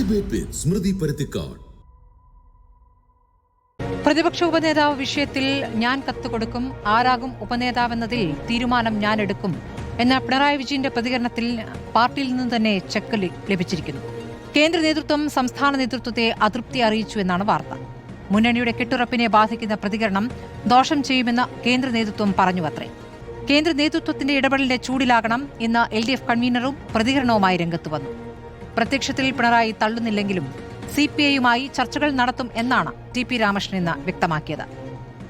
Debate വിത്ത് സ്മൃതി പരുത്തിക്കാട്. പ്രതിപക്ഷ ഉപനേതാവ് വിഷയത്തിൽ ഞാൻ കത്തുകൊടുക്കും, ആരാകും ഉപനേതാവെന്നതിൽ തീരുമാനം ഞാൻ എടുക്കും എന്ന പിണറായി വിജയന്റെ പ്രതികരണത്തിൽ പാർട്ടിയിൽ നിന്ന് തന്നെ ചെക്ക് ലഭിച്ചിരിക്കുന്നു. കേന്ദ്ര നേതൃത്വം സംസ്ഥാന നേതൃത്വത്തെ അതൃപ്തി അറിയിച്ചു എന്നാണ് വാർത്ത. മുന്നണിയുടെ കെട്ടുറപ്പിനെ ബാധിക്കുന്ന പ്രതികരണം ദോഷം ചെയ്യുമെന്ന് കേന്ദ്ര നേതൃത്വം പറഞ്ഞുവത്രേ. കേന്ദ്ര നേതൃത്വത്തിന്റെ ഇടപെടലിന്റെ ചൂടിലാകണം ഇന്ന് LDF കൺവീനറും പ്രതികരണവുമായി രംഗത്ത് വന്നു. പ്രത്യക്ഷത്തിൽ പിണറായി തള്ളുന്നില്ലെങ്കിലും CPI-യുമായി ചർച്ചകൾ നടത്തും എന്നാണ് TP രാമകൃഷ്ണൻ ഇന്ന് വ്യക്തമാക്കിയത്.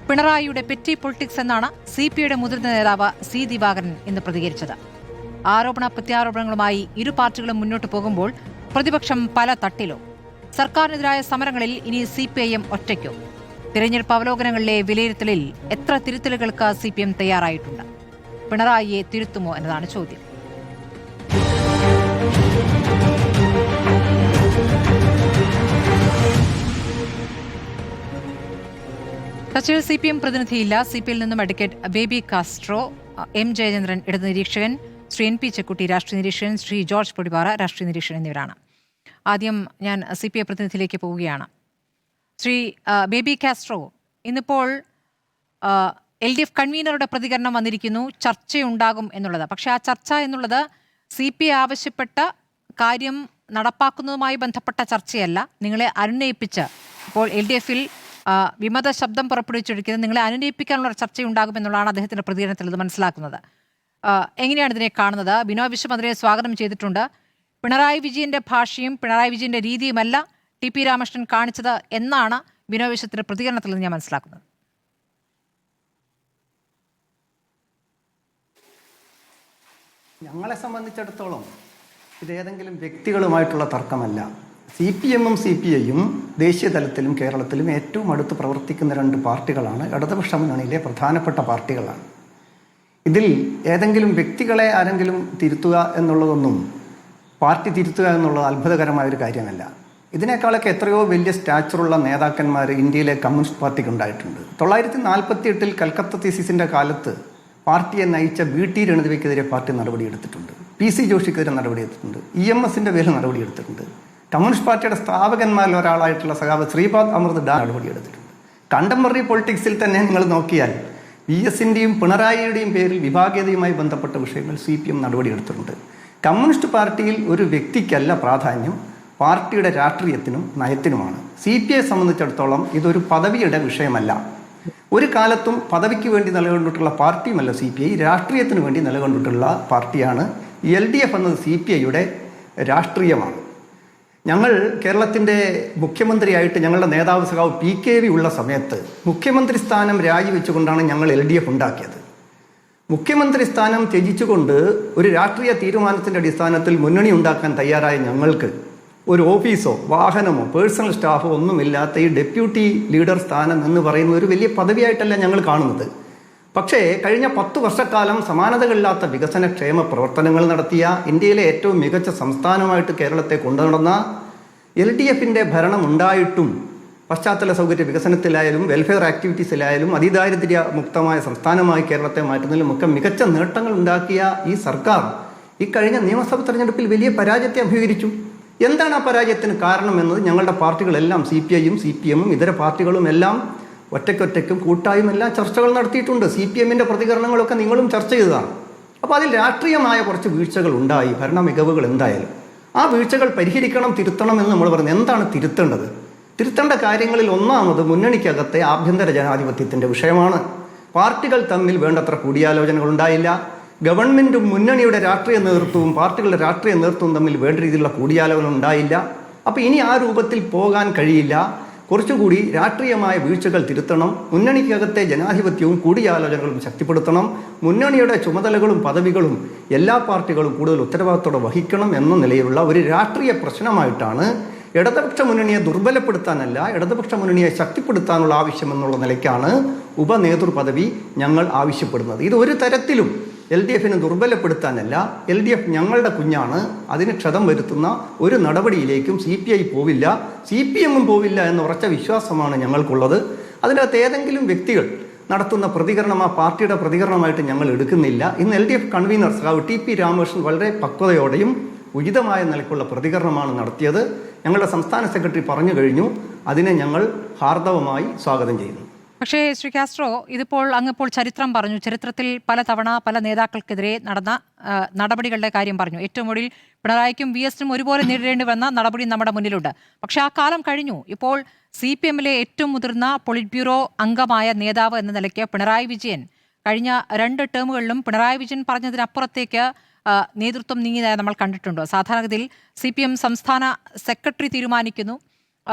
പിണറായിയുടെ പെറ്റി പൊളിറ്റിക്സ് എന്നാണ് CPI-യുടെ മുതിർന്ന നേതാവ് C ദിവാകരൻ ഇന്ന് പ്രതികരിച്ചത്. ആരോപണ പ്രത്യാരോപണങ്ങളുമായി ഇരു പാർട്ടികളും മുന്നോട്ട് പോകുമ്പോൾ പ്രതിപക്ഷം പല തട്ടിലോ? സർക്കാരിനെതിരായ സമരങ്ങളിൽ ഇനി CPIM ഒറ്റയ്ക്കോ? തിരഞ്ഞെടുപ്പ് അവലോകനങ്ങളിലെ വിലയിരുത്തലിൽ എത്ര തിരുത്തലുകൾക്ക് CPM തയ്യാറായിട്ടുണ്ട്? പിണറായിയെ തിരുത്തുമോ എന്നതാണ് ചോദ്യം. ചർച്ചയിൽ CPM പ്രതിനിധിയില്ല. CPIൽ നിന്നും advocate baby Castro, M Jayachandran ഇടത് നിരീക്ഷകൻ, ശ്രീ NP ചെക്കുട്ടി രാഷ്ട്രീയ നിരീക്ഷകൻ, ശ്രീ ജോർജ് പൊടിപാറ രാഷ്ട്രീയ നിരീക്ഷകൻ എന്നിവരാണ്. ആദ്യം ഞാൻ CPI പ്രതിനിധിയിലേക്ക് പോവുകയാണ്. ശ്രീ ബേബി കാസ്ട്രോ, ഇന്നിപ്പോൾ LDF കൺവീനറുടെ പ്രതികരണം വന്നിരിക്കുന്നു, ചർച്ചയുണ്ടാകും എന്നുള്ളത്. പക്ഷേ ആ ചർച്ച എന്നുള്ളത് CPI ആവശ്യപ്പെട്ട കാര്യം നടപ്പാക്കുന്നതുമായി ബന്ധപ്പെട്ട ചർച്ചയല്ല. നിങ്ങളെ അനുനയിപ്പിച്ച് ഇപ്പോൾ LDF-ൽ വിമത ശബ്ദം പുറപ്പെടുവിച്ചിരിക്കുന്നത് നിങ്ങളെ അനുനയിപ്പിക്കാനുള്ള ചർച്ചയുണ്ടാകുമെന്നുള്ളതാണ് അദ്ദേഹത്തിന്റെ പ്രതികരണത്തിൽ ഇത് മനസ്സിലാക്കുന്നത്. എങ്ങനെയാണ് ഇതിനെ കാണുന്നത്? ബിനോയ് വിശ്വം അതിനെ സ്വാഗതം ചെയ്തിട്ടുണ്ട്. പിണറായി വിജയന്റെ ഭാഷയും പിണറായി വിജയന്റെ രീതിയുമല്ല TP രാമകൃഷ്ണൻ കാണിച്ചത് എന്നാണ് ബിനോയ് വിശ്വത്തിന്റെ പ്രതികരണത്തിൽ നിന്ന് ഞാൻ മനസ്സിലാക്കുന്നത്. ഞങ്ങളെ സംബന്ധിച്ചിടത്തോളം ഇതേതെങ്കിലും വ്യക്തികളുമായിട്ടുള്ള തർക്കമല്ല. CPM-ഉം CPI-യും ദേശീയ തലത്തിലും കേരളത്തിലും ഏറ്റവും അടുത്ത് പ്രവർത്തിക്കുന്ന രണ്ട് പാർട്ടികളാണ്. ഇടതുപക്ഷ മുന്നണിയിലെ പ്രധാനപ്പെട്ട പാർട്ടികളാണ്. ഇതിൽ ഏതെങ്കിലും വ്യക്തികളെ ആരെങ്കിലും തിരുത്തുക എന്നുള്ളതൊന്നും പാർട്ടി തിരുത്തുക എന്നുള്ളത് അത്ഭുതകരമായൊരു കാര്യമല്ല. ഇതിനേക്കാളൊക്കെ എത്രയോ വലിയ സ്റ്റാച്ചറുള്ള നേതാക്കന്മാർ ഇന്ത്യയിലെ കമ്മ്യൂണിസ്റ്റ് പാർട്ടിക്ക് ഉണ്ടായിട്ടുണ്ട്. 1948 കൽക്കത്ത തീസിസിൻ്റെ കാലത്ത് പാർട്ടിയെ നയിച്ച VT രണിതയ്ക്കെതിരെ പാർട്ടി നടപടിയെടുത്തിട്ടുണ്ട്. PC ജോഷിക്കെതിരെ നടപടിയെടുത്തിട്ടുണ്ട്. EMS-ന്റെ പേരിൽ നടപടിയെടുത്തിട്ടുണ്ട്. കമ്മ്യൂണിസ്റ്റ് പാർട്ടിയുടെ സ്ഥാപകന്മാരിൽ ഒരാളായിട്ടുള്ള സഖാവ് ശ്രീപാദ് അമൃത് നടപടിയെടുത്തിട്ടുണ്ട്. കണ്ടംപററി പൊളിറ്റിക്സിൽ തന്നെ നിങ്ങൾ നോക്കിയാൽ VS-ന്റെയും പിണറായിയുടെയും പേരിൽ വിഭാഗീയതയുമായി ബന്ധപ്പെട്ട വിഷയങ്ങൾ CPM നടപടിയെടുത്തിട്ടുണ്ട്. കമ്മ്യൂണിസ്റ്റ് പാർട്ടിയിൽ ഒരു വ്യക്തിക്കല്ല പ്രാധാന്യം, പാർട്ടിയുടെ രാഷ്ട്രീയത്തിനും നയത്തിനുമാണ്. CPI സംബന്ധിച്ചിടത്തോളം ഇതൊരു പദവിയുടെ വിഷയമല്ല. ഒരു കാലത്തും പദവിക്ക് വേണ്ടി നിലകൊണ്ടിട്ടുള്ള പാർട്ടിയുമല്ല CPI, രാഷ്ട്രീയത്തിന് വേണ്ടി നിലകൊണ്ടിട്ടുള്ള പാർട്ടിയാണ്. LDF എന്നത് CPI-യുടെ രാഷ്ട്രീയമാണ്. ഞങ്ങൾ കേരളത്തിൻ്റെ മുഖ്യമന്ത്രിയായിട്ട് ഞങ്ങളുടെ നേതാവ് സഖാവ് PKV ഉള്ള സമയത്ത് മുഖ്യമന്ത്രി സ്ഥാനം രാജിവെച്ചുകൊണ്ടാണ് ഞങ്ങൾ LDF ഉണ്ടാക്കിയത്. മുഖ്യമന്ത്രി സ്ഥാനം ത്യജിച്ചുകൊണ്ട് ഒരു രാഷ്ട്രീയ തീരുമാനത്തിൻ്റെ അടിസ്ഥാനത്തിൽ മുന്നണി ഉണ്ടാക്കാൻ തയ്യാറായ ഞങ്ങൾക്ക് ഒരു ഓഫീസോ വാഹനമോ പേഴ്സണൽ സ്റ്റാഫോ ഒന്നുമില്ലാത്ത ഈ ഡെപ്യൂട്ടി ലീഡർ സ്ഥാനം എന്ന് പറയുന്ന ഒരു വലിയ പദവിയായിട്ടല്ല ഞങ്ങൾ കാണുന്നത്. പക്ഷേ കഴിഞ്ഞ 10 വർഷക്കാലം സമാനതകളില്ലാത്ത വികസന ക്ഷേമ പ്രവർത്തനങ്ങൾ നടത്തിയ ഇന്ത്യയിലെ ഏറ്റവും മികച്ച സംസ്ഥാനമായിട്ട് കേരളത്തെ കൊണ്ടുനടന്ന LDF-ന്റെ ഭരണം ഉണ്ടായിട്ടും പശ്ചാത്തല സൗകര്യ വികസനത്തിലായാലും വെൽഫെയർ ആക്ടിവിറ്റീസിലായാലും അതിദാരിദ്ര്യ മുക്തമായ സംസ്ഥാനമായി കേരളത്തെ മാറ്റുന്നതിലുമൊക്കെ മികച്ച നേട്ടങ്ങൾ ഉണ്ടാക്കിയ ഈ സർക്കാർ ഈ കഴിഞ്ഞ നിയമസഭാ തെരഞ്ഞെടുപ്പിൽ വലിയ പരാജയത്തെ അഭിമുഖീകരിച്ചു. എന്താണ് ആ പരാജയത്തിന് കാരണമെന്നത് ഞങ്ങളുടെ പാർട്ടികളെല്ലാം CPI-യും CPM-ഉം ഇതര പാർട്ടികളും എല്ലാം ഒറ്റയ്ക്കൊറ്റയ്ക്കും കൂട്ടായും എല്ലാം ചർച്ചകൾ നടത്തിയിട്ടുണ്ട്. CPM-ന്റെ പ്രതികരണങ്ങളൊക്കെ നിങ്ങളും ചർച്ച ചെയ്തതാണ്. അപ്പോൾ അതിൽ രാഷ്ട്രീയമായ കുറച്ച് വീഴ്ചകൾ ഉണ്ടായി, ഭരണ മികവുകൾ എന്തായാലും ആ വീഴ്ചകൾ പരിഹരിക്കണം, തിരുത്തണം എന്ന് നമ്മൾ പറയുന്നത്. എന്താണ് തിരുത്തേണ്ടത്? തിരുത്തേണ്ട കാര്യങ്ങളിൽ ഒന്നാമത് മുന്നണിക്കകത്തെ ആഭ്യന്തര ജനാധിപത്യത്തിൻ്റെ വിഷയമാണ്. പാർട്ടികൾ തമ്മിൽ വേണ്ടത്ര കൂടിയാലോചനകൾ ഉണ്ടായില്ല. ഗവൺമെൻറ്റും മുന്നണിയുടെ രാഷ്ട്രീയ നേതൃത്വവും പാർട്ടികളുടെ രാഷ്ട്രീയ നേതൃത്വവും തമ്മിൽ വേണ്ട രീതിയിലുള്ള കൂടിയാലോചന ഉണ്ടായില്ല. അപ്പോൾ ഇനി ആ രൂപത്തിൽ പോകാൻ കഴിയില്ല. കുറച്ചുകൂടി രാഷ്ട്രീയമായ വീഴ്ചകൾ തിരുത്തണം. മുന്നണിക്കകത്തെ ജനാധിപത്യവും കൂടിയാലോചനകളും ശക്തിപ്പെടുത്തണം. മുന്നണിയുടെ ചുമതലകളും പദവികളും എല്ലാ പാർട്ടികളും കൂടുതൽ ഉത്തരവാദിത്തോടെ വഹിക്കണം എന്ന നിലയിലുള്ള ഒരു രാഷ്ട്രീയ പ്രശ്നമായിട്ടാണ് ഇടതുപക്ഷ മുന്നണിയെ ദുർബലപ്പെടുത്താനല്ല, ഇടതുപക്ഷ മുന്നണിയെ ശക്തിപ്പെടുത്താനുള്ള ആവശ്യം എന്നുള്ള നിലയ്ക്കാണ് ഉപനേതൃ പദവി ഞങ്ങൾ ആവശ്യപ്പെടുന്നത്. ഇത് ഒരു തരത്തിലും LDF-നെ ദുർബലപ്പെടുത്താനല്ല, LDF ഞങ്ങളുടെ കുഞ്ഞാണ്. അതിന് ക്ഷതം വരുത്തുന്ന ഒരു നടപടിയിലേക്കും CPI പോവില്ല, CPM-ഉം പോവില്ല എന്ന ഉറച്ച വിശ്വാസമാണ് ഞങ്ങൾക്കുള്ളത്. അതിനകത്ത് ഏതെങ്കിലും വ്യക്തികൾ നടത്തുന്ന പ്രതികരണം ആ പാർട്ടിയുടെ പ്രതികരണമായിട്ട് ഞങ്ങൾ എടുക്കുന്നില്ല. ഇന്ന് LDF കൺവീനർ സഖാവ് TP രാമകൃഷ്ണൻ വളരെ പക്വതയോടെയും ഉചിതമായ നിലയ്ക്കുള്ള പ്രതികരണമാണ് നടത്തിയത്. ഞങ്ങളുടെ സംസ്ഥാന സെക്രട്ടറി പറഞ്ഞു കഴിഞ്ഞു. അതിനെ ഞങ്ങൾ ഹാർദവമായി സ്വാഗതം ചെയ്യുന്നു. പക്ഷേ ശ്രീ കാസ്ട്രോ, ഇതിപ്പോൾ അങ്ങിപ്പോൾ ചരിത്രം പറഞ്ഞു. ചരിത്രത്തിൽ പല തവണ പല നേതാക്കൾക്കെതിരെ നടന്ന നടപടികളുടെ കാര്യം പറഞ്ഞു. ഏറ്റവും ഒടുവിൽ പിണറായിക്കും VS-നും ഒരുപോലെ നേരിടേണ്ടി വന്ന നടപടി നമ്മുടെ മുന്നിലുണ്ട്. പക്ഷേ ആ കാലം കഴിഞ്ഞു. ഇപ്പോൾ CPM-ലെ ഏറ്റവും മുതിർന്ന പൊളിറ്റ് ബ്യൂറോ അംഗമായ നേതാവ് എന്ന നിലയ്ക്ക് പിണറായി വിജയൻ കഴിഞ്ഞ 2 ടേമുകളിലും പിണറായി വിജയൻ പറഞ്ഞതിനപ്പുറത്തേക്ക് നേതൃത്വം നീങ്ങിയതായി നമ്മൾ കണ്ടിട്ടുണ്ടോ? സാധാരണഗതിയിൽ CPM സംസ്ഥാന സെക്രട്ടറി തീരുമാനിക്കുന്നു,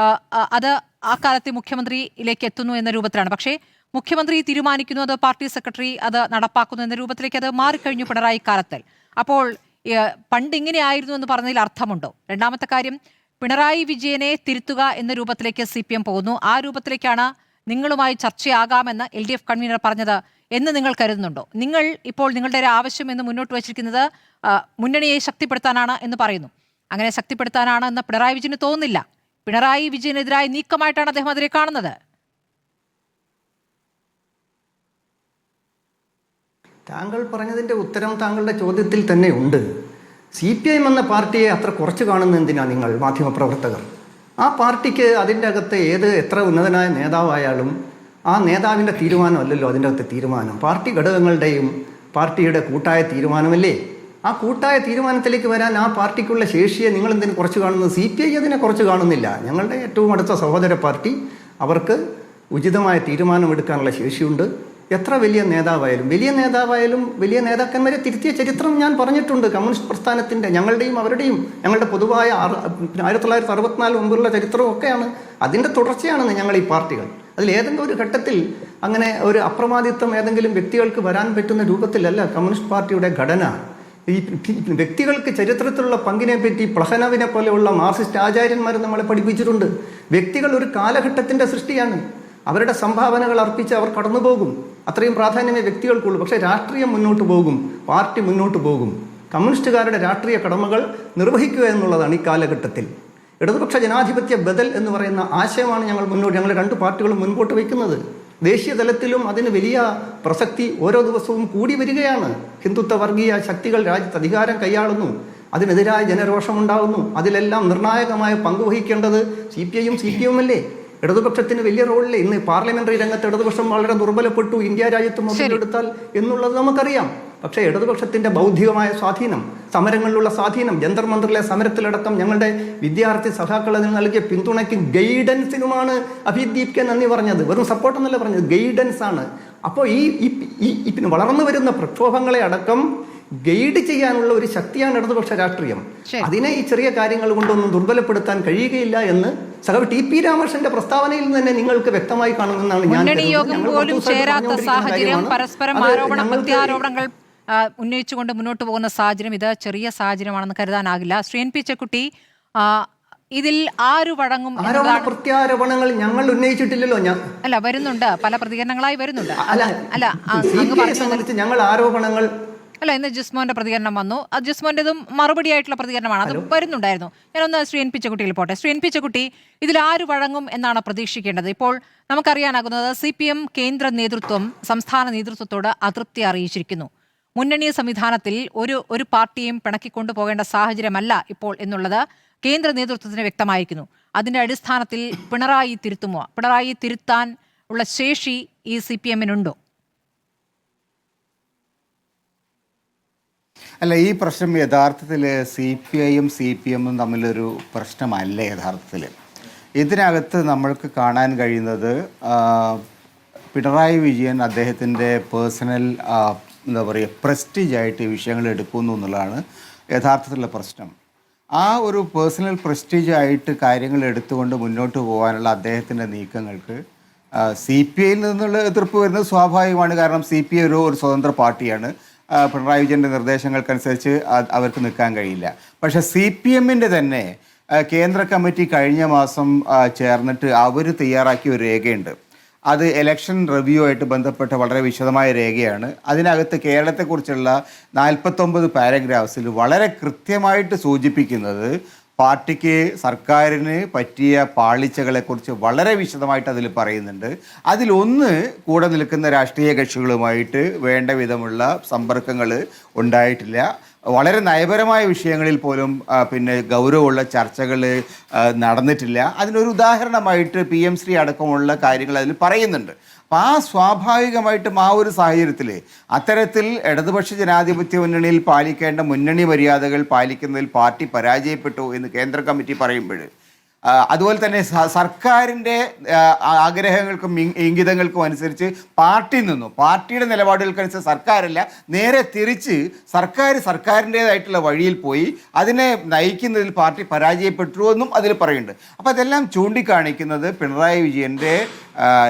അത് ആ കാലത്തെ മുഖ്യമന്ത്രിയിലേക്ക് എത്തുന്നു എന്ന രൂപത്തിലാണ്. പക്ഷേ മുഖ്യമന്ത്രി തീരുമാനിക്കുന്നു, അത് പാർട്ടി സെക്രട്ടറി അത് നടപ്പാക്കുന്നു എന്ന രൂപത്തിലേക്ക് അത് മാറിക്കഴിഞ്ഞു പിണറായി കാലത്തിൽ. അപ്പോൾ പണ്ട് ഇങ്ങനെയായിരുന്നു എന്ന് പറഞ്ഞതിൽ അർത്ഥമുണ്ടോ? രണ്ടാമത്തെ കാര്യം, പിണറായി വിജയനെ തിരുത്തുക എന്ന രൂപത്തിലേക്ക് CPM പോകുന്നു. ആ രൂപത്തിലേക്കാണ് നിങ്ങളുമായി ചർച്ചയാകാമെന്ന് LDF കൺവീനർ പറഞ്ഞത് എന്ന് നിങ്ങൾ കരുതുന്നുണ്ടോ? നിങ്ങൾ ഇപ്പോൾ നിങ്ങളുടെ ഒരു ആവശ്യം എന്ന് മുന്നോട്ട് വച്ചിരിക്കുന്നത് മുന്നണിയെ ശക്തിപ്പെടുത്താനാണ് എന്ന് പറയുന്നു. അങ്ങനെ ശക്തിപ്പെടുത്താനാണ് എന്ന് പിണറായി വിജയന് തോന്നുന്നില്ല. പിണറായി വിജയനെതിരായ നീക്കമായിട്ടാണ് അദ്ദേഹം അതിനെ കാണുന്നത്. താങ്കൾ പറഞ്ഞതിൻ്റെ ഉത്തരം താങ്കളുടെ ചോദ്യത്തിൽ തന്നെ ഉണ്ട്. CPM എന്ന പാർട്ടിയെ അത്ര കുറച്ച് കാണുന്ന എന്തിനാ നിങ്ങൾ മാധ്യമപ്രവർത്തകർ? ആ പാർട്ടിക്ക് അതിൻ്റെ അകത്ത് എത്ര ഉന്നതനായ നേതാവായാലും ആ നേതാവിൻ്റെ തീരുമാനമല്ലല്ലോ അതിൻ്റെ അകത്തെ തീരുമാനം. പാർട്ടി ഘടകങ്ങളുടെയും പാർട്ടിയുടെ കൂട്ടായ തീരുമാനമല്ലേ? ആ കൂട്ടായ തീരുമാനത്തിലേക്ക് വരാൻ ആ പാർട്ടിക്കുള്ള ശേഷിയെ നിങ്ങൾ എന്തിനു കുറച്ച് കാണുന്നത്? CPI അതിനെ കുറച്ച് കാണുന്നില്ല. ഞങ്ങളുടെ ഏറ്റവും അടുത്ത സഹോദര പാർട്ടി, അവർക്ക് ഉചിതമായ തീരുമാനമെടുക്കാനുള്ള ശേഷിയുണ്ട്. എത്ര വലിയ നേതാവായാലും വലിയ നേതാക്കന്മാരെ തിരുത്തിയ ചരിത്രം ഞാൻ പറഞ്ഞിട്ടുണ്ട്. കമ്മ്യൂണിസ്റ്റ് പ്രസ്ഥാനത്തിൻ്റെ, ഞങ്ങളുടെയും അവരുടെയും, ഞങ്ങളുടെ പൊതുവായ 1964 മുമ്പുള്ള ചരിത്രവും ഒക്കെയാണ്. അതിൻ്റെ തുടർച്ചയാണ് ഞങ്ങൾ ഈ പാർട്ടികൾ. അതിലേതെങ്കിലും ഒരു ഘട്ടത്തിൽ അങ്ങനെ ഒരു അപ്രമാദിത്വം ഏതെങ്കിലും വ്യക്തികൾക്ക് വരാൻ പറ്റുന്ന രൂപത്തിലല്ല കമ്മ്യൂണിസ്റ്റ് പാർട്ടിയുടെ ഘടന. ഈ വ്യക്തികൾക്ക് ചരിത്രത്തിലുള്ള പങ്കിനെ പറ്റി പ്ലഹനവിനെ പോലെയുള്ള മാർക്സിസ്റ്റ് ആചാര്യന്മാർ നമ്മളെ പഠിപ്പിച്ചിട്ടുണ്ട്. വ്യക്തികൾ ഒരു കാലഘട്ടത്തിൻ്റെ സൃഷ്ടിയാണ്. അവരുടെ സംഭാവനകൾ അർപ്പിച്ച് അവർ കടന്നു പോകും. അത്രയും പ്രാധാന്യമേ വ്യക്തികൾക്കുള്ളൂ. പക്ഷേ രാഷ്ട്രീയം മുന്നോട്ട് പോകും, പാർട്ടി മുന്നോട്ട് പോകും. കമ്മ്യൂണിസ്റ്റുകാരുടെ രാഷ്ട്രീയ കടമകൾ നിർവഹിക്കുക എന്നുള്ളതാണ് ഈ കാലഘട്ടത്തിൽ. ഇടതുപക്ഷ ജനാധിപത്യ ബദൽ എന്ന് പറയുന്ന ആശയമാണ് ഞങ്ങൾ 2 പാർട്ടികളും മുൻപോട്ട് വയ്ക്കുന്നത്. ദേശീയ തലത്തിലും അതിന് വലിയ പ്രസക്തി ഓരോ ദിവസവും കൂടി വരികയാണ്. ഹിന്ദുത്വ വർഗീയ ശക്തികൾ രാജ്യത്ത് അധികാരം കൈയാളുന്നു, അതിനെതിരായ ജനരോഷമുണ്ടാകുന്നു. അതിലെല്ലാം നിർണായകമായ പങ്ക് വഹിക്കേണ്ടത് CPM അല്ലേ? ഇടതുപക്ഷത്തിന് വലിയ റോളില്ലേ? ഇന്ന് പാർലമെന്ററി രംഗത്ത് ഇടതുപക്ഷം വളരെ ദുർബലപ്പെട്ടു, ഇന്ത്യ രാജ്യത്ത് മൊത്തത്തിലെടുത്താൽ എന്നുള്ളത് നമുക്കറിയാം. പക്ഷേ ഇടതുപക്ഷത്തിന്റെ ബൗദ്ധികമായ സ്വാധീനം, സമരങ്ങളിലുള്ള സ്വാധീനം, ജന്തർ മന്ദിറിലെ സമരത്തിലടക്കം ഞങ്ങളുടെ വിദ്യാർത്ഥി സഖാക്കൾ അതിന് നൽകിയ പിന്തുണയ്ക്കും ഗൈഡൻസിനുമാണ് അഭിജിത് ദീപ്കെ നന്ദി പറഞ്ഞത്. വെറും സപ്പോർട്ട് എന്നല്ല പറഞ്ഞത്, ഗൈഡൻസ് ആണ്. അപ്പോൾ ഈ വളർന്നു വരുന്ന പ്രക്ഷോഭങ്ങളെ അടക്കം ഗൈഡ് ചെയ്യാനുള്ള ഒരു ശക്തിയാണ് ഇടതുപക്ഷ രാഷ്ട്രീയം. അതിനെ ഈ ചെറിയ കാര്യങ്ങൾ കൊണ്ടൊന്നും ദുർബലപ്പെടുത്താൻ കഴിയുകയില്ല എന്ന് സഹ TP രാമകൃഷ്ണന്റെ പ്രസ്താവനയിൽ നിന്ന് തന്നെ നിങ്ങൾക്ക് വ്യക്തമായി കാണുമെന്നാണ് ഞാൻ കരുതുന്നത്. ഉന്നയിച്ചുകൊണ്ട് മുന്നോട്ട് പോകുന്ന സാഹചര്യം ഇത് ചെറിയ സാഹചര്യമാണെന്ന് കരുതാനാകില്ല. ശ്രീ NP ചെക്കുട്ടി, ഇതിൽ ആരു വഴങ്ങും? പ്രത്യാരോപണങ്ങൾ ഞങ്ങൾ ഉന്നയിച്ചിട്ടില്ലല്ലോ. അല്ല, വരുന്നുണ്ട്, പല പ്രതികരണങ്ങളായി വരുന്നുണ്ട്. ഞങ്ങൾ ആരോപണങ്ങൾ ഇന്ന് ജിസ്മോന്റെ പ്രതികരണം വന്നു. ജിസ്മോന്റേതും മറുപടി ആയിട്ടുള്ള പ്രതികരണമാണ്, അത് വരുന്നുണ്ടായിരുന്നു. ഞാനൊന്ന് ശ്രീ NP ചെക്കുട്ടിയിൽ പോട്ടെ. ശ്രീ NP ചെക്കുട്ടി, ഇതിൽ ആര് വഴങ്ങും എന്നാണ് പ്രതീക്ഷിക്കേണ്ടത്? ഇപ്പോൾ നമുക്കറിയാനാകുന്നത് CPM കേന്ദ്ര നേതൃത്വം സംസ്ഥാന നേതൃത്വത്തോട് അതൃപ്തി അറിയിച്ചിരിക്കുന്നു. മുന്നണി സംവിധാനത്തിൽ ഒരു പാർട്ടിയും പിണക്കിക്കൊണ്ടു പോകേണ്ട സാഹചര്യമല്ല ഇപ്പോൾ എന്നുള്ളത് കേന്ദ്ര നേതൃത്വത്തിന് വ്യക്തമായിരിക്കുന്നു. അതിന്റെ അടിസ്ഥാനത്തിൽ പിണറായി തിരുത്തുമോ? പിണറായി തിരുത്താൻ ഉള്ള ശേഷി ഈ CPM-നുണ്ടോ? അല്ല, ഈ പ്രശ്നം യഥാർത്ഥത്തിൽ CPIയും CPM-ഉം തമ്മിലൊരു പ്രശ്നമല്ല. യഥാർത്ഥത്തിൽ ഇതിനകത്ത് നമ്മൾക്ക് കാണാൻ കഴിയുന്നത് പിണറായി വിജയൻ അദ്ദേഹത്തിൻ്റെ പേഴ്സണൽ എന്താ പറയുക പ്രസ്റ്റീജായിട്ട് ഈ വിഷയങ്ങൾ എടുക്കുന്നു എന്നുള്ളതാണ് യഥാർത്ഥത്തിലുള്ള പ്രശ്നം. ആ ഒരു പേഴ്സണൽ പ്രസ്റ്റീജായിട്ട് കാര്യങ്ങൾ എടുത്തുകൊണ്ട് മുന്നോട്ട് പോകാനുള്ള അദ്ദേഹത്തിൻ്റെ നീക്കങ്ങൾക്ക് CPIയിൽ നിന്നുള്ള എതിർപ്പ് വരുന്നത് സ്വാഭാവികമാണ്. കാരണം CPI ഒരു സ്വതന്ത്ര പാർട്ടിയാണ്. പിണറായി വിജയൻ്റെ നിർദ്ദേശങ്ങൾക്കനുസരിച്ച് അവർക്ക് നിൽക്കാൻ കഴിയില്ല. പക്ഷേ CPM-ൻ്റെ തന്നെ കേന്ദ്ര കമ്മിറ്റി കഴിഞ്ഞ മാസം ചേർന്നിട്ട് അവർ തയ്യാറാക്കിയ ഒരു രേഖയുണ്ട്. അത് ഇലക്ഷൻ റിവ്യൂ ആയിട്ട് ബന്ധപ്പെട്ട വളരെ വിശദമായ രേഖയാണ്. അതിനകത്ത് കേരളത്തെക്കുറിച്ചുള്ള 49 പാരഗ്രാഫ്സിൽ വളരെ കൃത്യമായിട്ട് സൂചിപ്പിക്കുന്നത് പാർട്ടിക്ക് സർക്കാരിന് പറ്റിയ പാളിച്ചകളെക്കുറിച്ച് വളരെ വിശദമായിട്ട് അതിൽ പറയുന്നുണ്ട്. അതിലൊന്ന് കൂടെ നിൽക്കുന്ന രാഷ്ട്രീയ കക്ഷികളുമായിട്ട് വേണ്ട വിധമുള്ള സമ്പർക്കങ്ങൾ ഉണ്ടായിട്ടില്ല. വളരെ നയപരമായ വിഷയങ്ങളിൽ പോലും പിന്നെ ഗൗരവമുള്ള ചർച്ചകൾ നടന്നിട്ടില്ല. അതിനൊരു ഉദാഹരണമായിട്ട് PM ശ്രീ അടക്കമുള്ള കാര്യങ്ങൾ അതിൽ പറയുന്നുണ്ട്. അപ്പോൾ ആ സ്വാഭാവികമായിട്ടും ആ ഒരു സാഹചര്യത്തിൽ അത്തരത്തിൽ ഇടതുപക്ഷ ജനാധിപത്യ മുന്നണിയിൽ പാലിക്കേണ്ട മുന്നണി മര്യാദകൾ പാലിക്കുന്നതിൽ പാർട്ടി പരാജയപ്പെട്ടു എന്ന് കേന്ദ്ര കമ്മിറ്റി പറയുമ്പോൾ, അതുപോലെ തന്നെ സർക്കാരിൻ്റെ ആഗ്രഹങ്ങൾക്കും ഇംഗിതങ്ങൾക്കും അനുസരിച്ച് പാർട്ടിയുടെ നിലപാടുകൾക്കനുസരിച്ച് സർക്കാരല്ല, നേരെ തിരിച്ച് സർക്കാരിൻ്റേതായിട്ടുള്ള വഴിയിൽ പോയി അതിനെ നയിക്കുന്നതിൽ പാർട്ടി പരാജയപ്പെട്ടു എന്നും അതിൽ പറയുന്നുണ്ട്. അപ്പോൾ അതെല്ലാം ചൂണ്ടിക്കാണിക്കുന്നത് പിണറായി വിജയൻ്റെ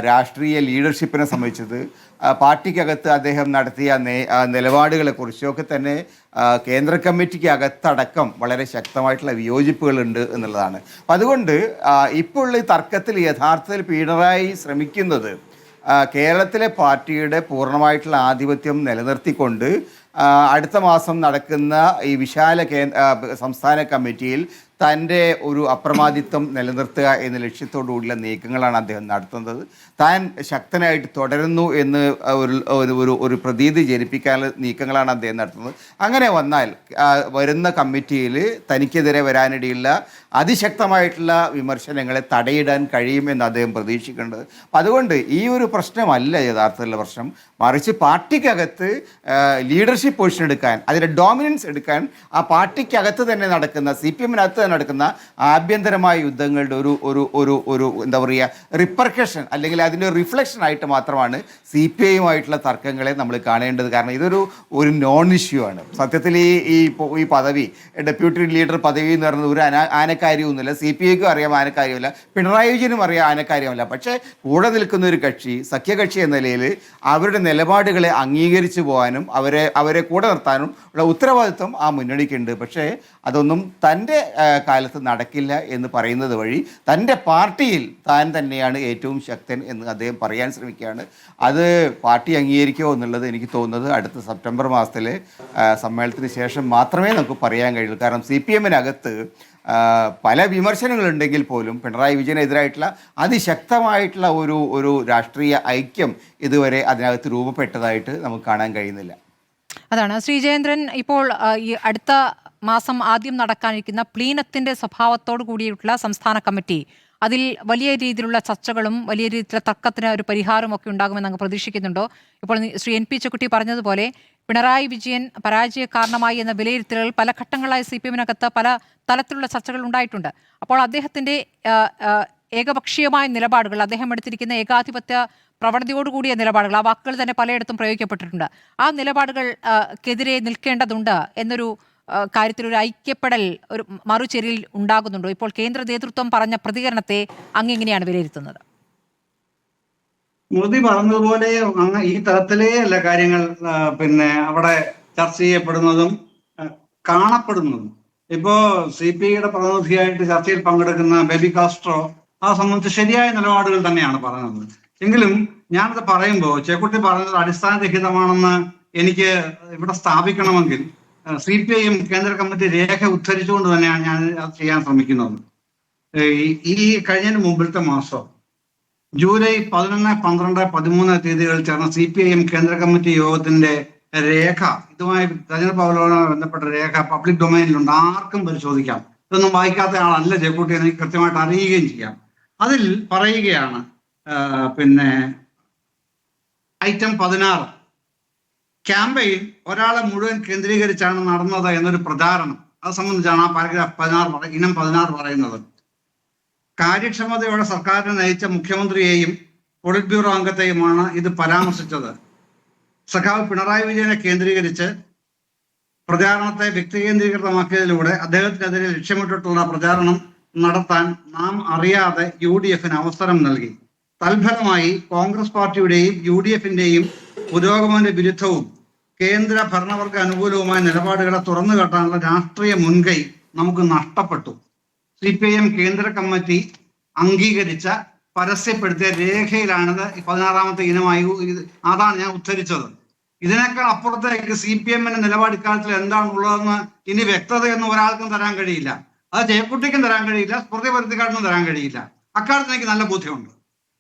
രാഷ്ട്രീയ ലീഡർഷിപ്പിനെ സംബന്ധിച്ചത്, പാർട്ടിക്കകത്ത് അദ്ദേഹം നടത്തിയ നിലപാടുകളെക്കുറിച്ചൊക്കെ തന്നെ കേന്ദ്ര കമ്മിറ്റിക്ക് അകത്തടക്കം വളരെ ശക്തമായിട്ടുള്ള വിയോജിപ്പുകളുണ്ട് എന്നുള്ളതാണ്. അപ്പം അതുകൊണ്ട് ഇപ്പോൾ ഈ തർക്കത്തിൽ യഥാർത്ഥത്തിൽ പിണറായി ശ്രമിക്കുന്നത് കേരളത്തിലെ പാർട്ടിയുടെ പൂർണ്ണമായിട്ടുള്ള ആധിപത്യം നിലനിർത്തിക്കൊണ്ട് അടുത്ത മാസം നടക്കുന്ന ഈ വിശാല സംസ്ഥാന കമ്മിറ്റിയിൽ തൻ്റെ ഒരു അപ്രമാദിത്വം നിലനിർത്തുക എന്ന ലക്ഷ്യത്തോടുകൂടിയുള്ള നീക്കങ്ങളാണ് അദ്ദേഹം നടത്തുന്നത്. താൻ ശക്തനായിട്ട് തുടരുന്നു എന്ന് ഒരു പ്രതീതി ജനിപ്പിക്കാനുള്ള നീക്കങ്ങളാണ് അദ്ദേഹം നടത്തുന്നത്. അങ്ങനെ വന്നാൽ വരുന്ന കമ്മിറ്റിയിൽ തനിക്കെതിരെ വരാനിടയുള്ള അതിശക്തമായിട്ടുള്ള വിമർശനങ്ങളെ തടയിടാൻ കഴിയുമെന്ന് അദ്ദേഹം പ്രതീക്ഷിക്കേണ്ടത്. അപ്പം അതുകൊണ്ട് ഈ ഒരു പ്രശ്നമല്ല യഥാർത്ഥത്തിലുള്ള പ്രശ്നം, മറിച്ച് പാർട്ടിക്കകത്ത് ലീഡർഷിപ്പ് പൊസിഷൻ എടുക്കാൻ, അതിൻ്റെ ഡോമിനൻസ് എടുക്കാൻ ആ പാർട്ടിക്കകത്ത് തന്നെ നടക്കുന്ന CPM-നകത്ത് തന്നെ നടക്കുന്ന ആഭ്യന്തരമായ യുദ്ധങ്ങളുടെ ഒരു എന്താ പറയുക റിപ്പർക്കഷൻ അല്ലെങ്കിൽ അതിൻ്റെ റിഫ്ലക്ഷൻ ആയിട്ട് മാത്രമാണ് CPI-യുമായിട്ടുള്ള തർക്കങ്ങളെ നമ്മൾ കാണേണ്ടത്. കാരണം ഇതൊരു നോൺ ഇഷ്യൂ ആണ്. സത്യത്തിൽ ഈ പദവി, ഡെപ്യൂട്ടി ലീഡർ പദവി എന്ന് പറയുന്നത് ഒരു ആനക്കാര്യമൊന്നുമില്ല. CPI-ക്കും അറിയാം ആനക്കാര്യമില്ല, പിണറായി വിജയനും അറിയാം ആനക്കാര്യമല്ല. പക്ഷേ കൂടെ നിൽക്കുന്ന ഒരു കക്ഷി, സഖ്യകക്ഷി എന്ന നിലയിൽ അവരുടെ നിലപാടുകളെ അംഗീകരിച്ചു പോകാനും അവരെ കൂടെ നിർത്താനും ഉള്ള ഉത്തരവാദിത്വം ആ മുന്നണിക്കുണ്ട്. പക്ഷേ അതൊന്നും തൻ്റെ കാലത്ത് നടക്കില്ല എന്ന് പറയുന്നത് വഴി തൻ്റെ പാർട്ടിയിൽ താൻ തന്നെയാണ് ഏറ്റവും ശക്തൻ എന്ന് അദ്ദേഹം പറയാൻ ശ്രമിക്കുകയാണ്. അത് പാർട്ടി അംഗീകരിക്കുമോ എന്നുള്ളത് എനിക്ക് തോന്നുന്നത് അടുത്ത സെപ്റ്റംബർ മാസത്തിലെ സമ്മേളനത്തിന് ശേഷം മാത്രമേ നമുക്ക് പറയാൻ കഴിയുള്ളൂ. കാരണം CPM-നകത്ത് പല വിമർശനങ്ങളുണ്ടെങ്കിൽ പോലും പിണറായി വിജയനെതിരായിട്ടുള്ള അതിശക്തമായിട്ടുള്ള ഒരു രാഷ്ട്രീയ ഐക്യം ഇതുവരെ അതിനകത്ത് രൂപപ്പെട്ടതായിട്ട് നമുക്ക് കാണാൻ കഴിയുന്നില്ല. അതാണ് ശ്രീജയേന്ദ്രൻ. ഇപ്പോൾ ഈ അടുത്ത മാസം ആദ്യം നടക്കാനിരിക്കുന്ന പ്ലീനത്തിന്റെ സ്വഭാവത്തോടു കൂടിയിട്ടുള്ള സംസ്ഥാന കമ്മിറ്റി, അതിൽ വലിയ രീതിയിലുള്ള ചർച്ചകളും വലിയ രീതിയിലുള്ള തർക്കത്തിന് ഒരു പരിഹാരവും ഒക്കെ ഉണ്ടാകുമെന്ന് അങ്ങ് പ്രതീക്ഷിക്കുന്നുണ്ടോ? ഇപ്പോൾ ശ്രീ NP ചെക്കുട്ടി പറഞ്ഞതുപോലെ പിണറായി വിജയൻ പരാജയ കാരണമായി എന്ന വിലയിരുത്തലുകൾ പല ഘട്ടങ്ങളായി CPM-നകത്ത് പല തലത്തിലുള്ള ചർച്ചകൾ ഉണ്ടായിട്ടുണ്ട്. അപ്പോൾ അദ്ദേഹത്തിൻ്റെ ഏകപക്ഷീയമായ നിലപാടുകൾ, അദ്ദേഹം എടുത്തിരിക്കുന്ന ഏകാധിപത്യ പ്രവണതയോടുകൂടിയ നിലപാടുകൾ, ആ വാക്കുകൾ തന്നെ പലയിടത്തും പ്രയോഗിക്കപ്പെട്ടിട്ടുണ്ട്. ആ നിലപാടുകൾക്കെതിരെ നിൽക്കേണ്ടതുണ്ട് എന്നൊരു കാര്യത്തിൽ ഒരു ഐക്യപ്പെടൽ, ഒരു മറുചെരിയിൽ ഉണ്ടാകുന്നുണ്ടോ? ഇപ്പോൾ കേന്ദ്ര നേതൃത്വം പറഞ്ഞ പ്രതികരണത്തെ അങ്ങെങ്ങനെയാണ് വിലയിരുത്തുന്നത്? സ്മൃതി പറഞ്ഞതുപോലെ ഈ തരത്തിലേ അല്ല കാര്യങ്ങൾ അവിടെ ചർച്ച ചെയ്യപ്പെടുന്നതും കാണപ്പെടുന്നതും. ഇപ്പോ CPI-യുടെ പ്രതിനിധിയായിട്ട് ചർച്ചയിൽ പങ്കെടുക്കുന്ന ബേബി കാസ്ട്രോ അത് സംബന്ധിച്ച് ശരിയായ നിലപാടുകൾ തന്നെയാണ് പറയുന്നത്. എങ്കിലും ഞാനത് പറയുമ്പോൾ ചേക്കുട്ടി പറഞ്ഞത് അടിസ്ഥാനരഹിതമാണെന്ന് എനിക്ക് ഇവിടെ സ്ഥാപിക്കണമെങ്കിൽ CPI-യും കേന്ദ്ര കമ്മിറ്റി രേഖ ഉദ്ധരിച്ചുകൊണ്ട് തന്നെയാണ് ഞാൻ അത് ചെയ്യാൻ ശ്രമിക്കുന്നത്. ഈ കഴിഞ്ഞതിന് മുമ്പിലത്തെ മാസം ജൂലൈ 11, 12, 13 തീയതികളിൽ ചേർന്ന CPI-എം കേന്ദ്ര കമ്മിറ്റി യോഗത്തിന്റെ രേഖ, ഇതുമായി തെരഞ്ഞെടുപ്പ് അവലോകനവുമായി ബന്ധപ്പെട്ട രേഖ പബ്ലിക് ഡൊമൈനിലുണ്ട്, ആർക്കും പരിശോധിക്കാം. ഇതൊന്നും വായിക്കാത്ത ആളല്ല ജയക്കുട്ടി, എനിക്ക് കൃത്യമായിട്ട് അറിയുകയും ചെയ്യാം. അതിൽ പറയുകയാണ് ഐറ്റം 16 ക്യാമ്പയിൻ ഒരാളെ മുഴുവൻ കേന്ദ്രീകരിച്ചാണ് നടന്നത് എന്നൊരു പ്രചാരണം. അത് സംബന്ധിച്ചാണ് ആ പാരഗ്രാഫ് 16 ഇനം 16 പറയുന്നത്. കാര്യക്ഷമതയോടെ സർക്കാരിനെ നയിച്ച മുഖ്യമന്ത്രിയെയും പോളിറ്റ് ബ്യൂറോ അംഗത്തെയുമാണ് ഇത് പരാമർശിച്ചത്. സഖാവ് പിണറായി വിജയനെ കേന്ദ്രീകരിച്ച് പ്രചാരണത്തെ വ്യക്തികേന്ദ്രീകൃതമാക്കിയതിലൂടെ അദ്ദേഹത്തിനെതിരെ ലക്ഷ്യമിട്ടിട്ടുള്ള പ്രചാരണം നടത്താൻ നാം അറിയാതെ UDF-ന് അവസരം നൽകി. തൽഫലമായി കോൺഗ്രസ് പാർട്ടിയുടെയും UDF-ന്റെയും പുരോഗമന വിരുദ്ധവും കേന്ദ്ര ഭരണവർഗ അനുകൂലവുമായ നിലപാടുകളെ തുറന്നു കാട്ടാനുള്ള രാഷ്ട്രീയ മുൻകൈ നമുക്ക് നഷ്ടപ്പെട്ടു. CPI-എം കേന്ദ്ര കമ്മിറ്റി അംഗീകരിച്ച പരസ്യപ്പെടുത്തിയ രേഖയിലാണിത് 16ാമത്തെ ഇനമായി. അതാണ് ഞാൻ ഉദ്ധരിച്ചത്. ഇതിനേക്കാൾ അപ്പുറത്തേക്ക് CPM-ന്റെ നിലപാട് ഇക്കാര്യത്തിൽ എന്താണുള്ളതെന്ന് ഇനി വ്യക്തതയൊന്നും ഒരാൾക്കും തരാൻ കഴിയില്ല. അത് ജയക്കുട്ടിക്കും തരാൻ കഴിയില്ല, സ്മൃതി പരുത്തിക്കാടിനും തരാൻ കഴിയില്ല. അക്കാര്യത്തിൽ എനിക്ക് നല്ല ബോധ്യമുണ്ട്.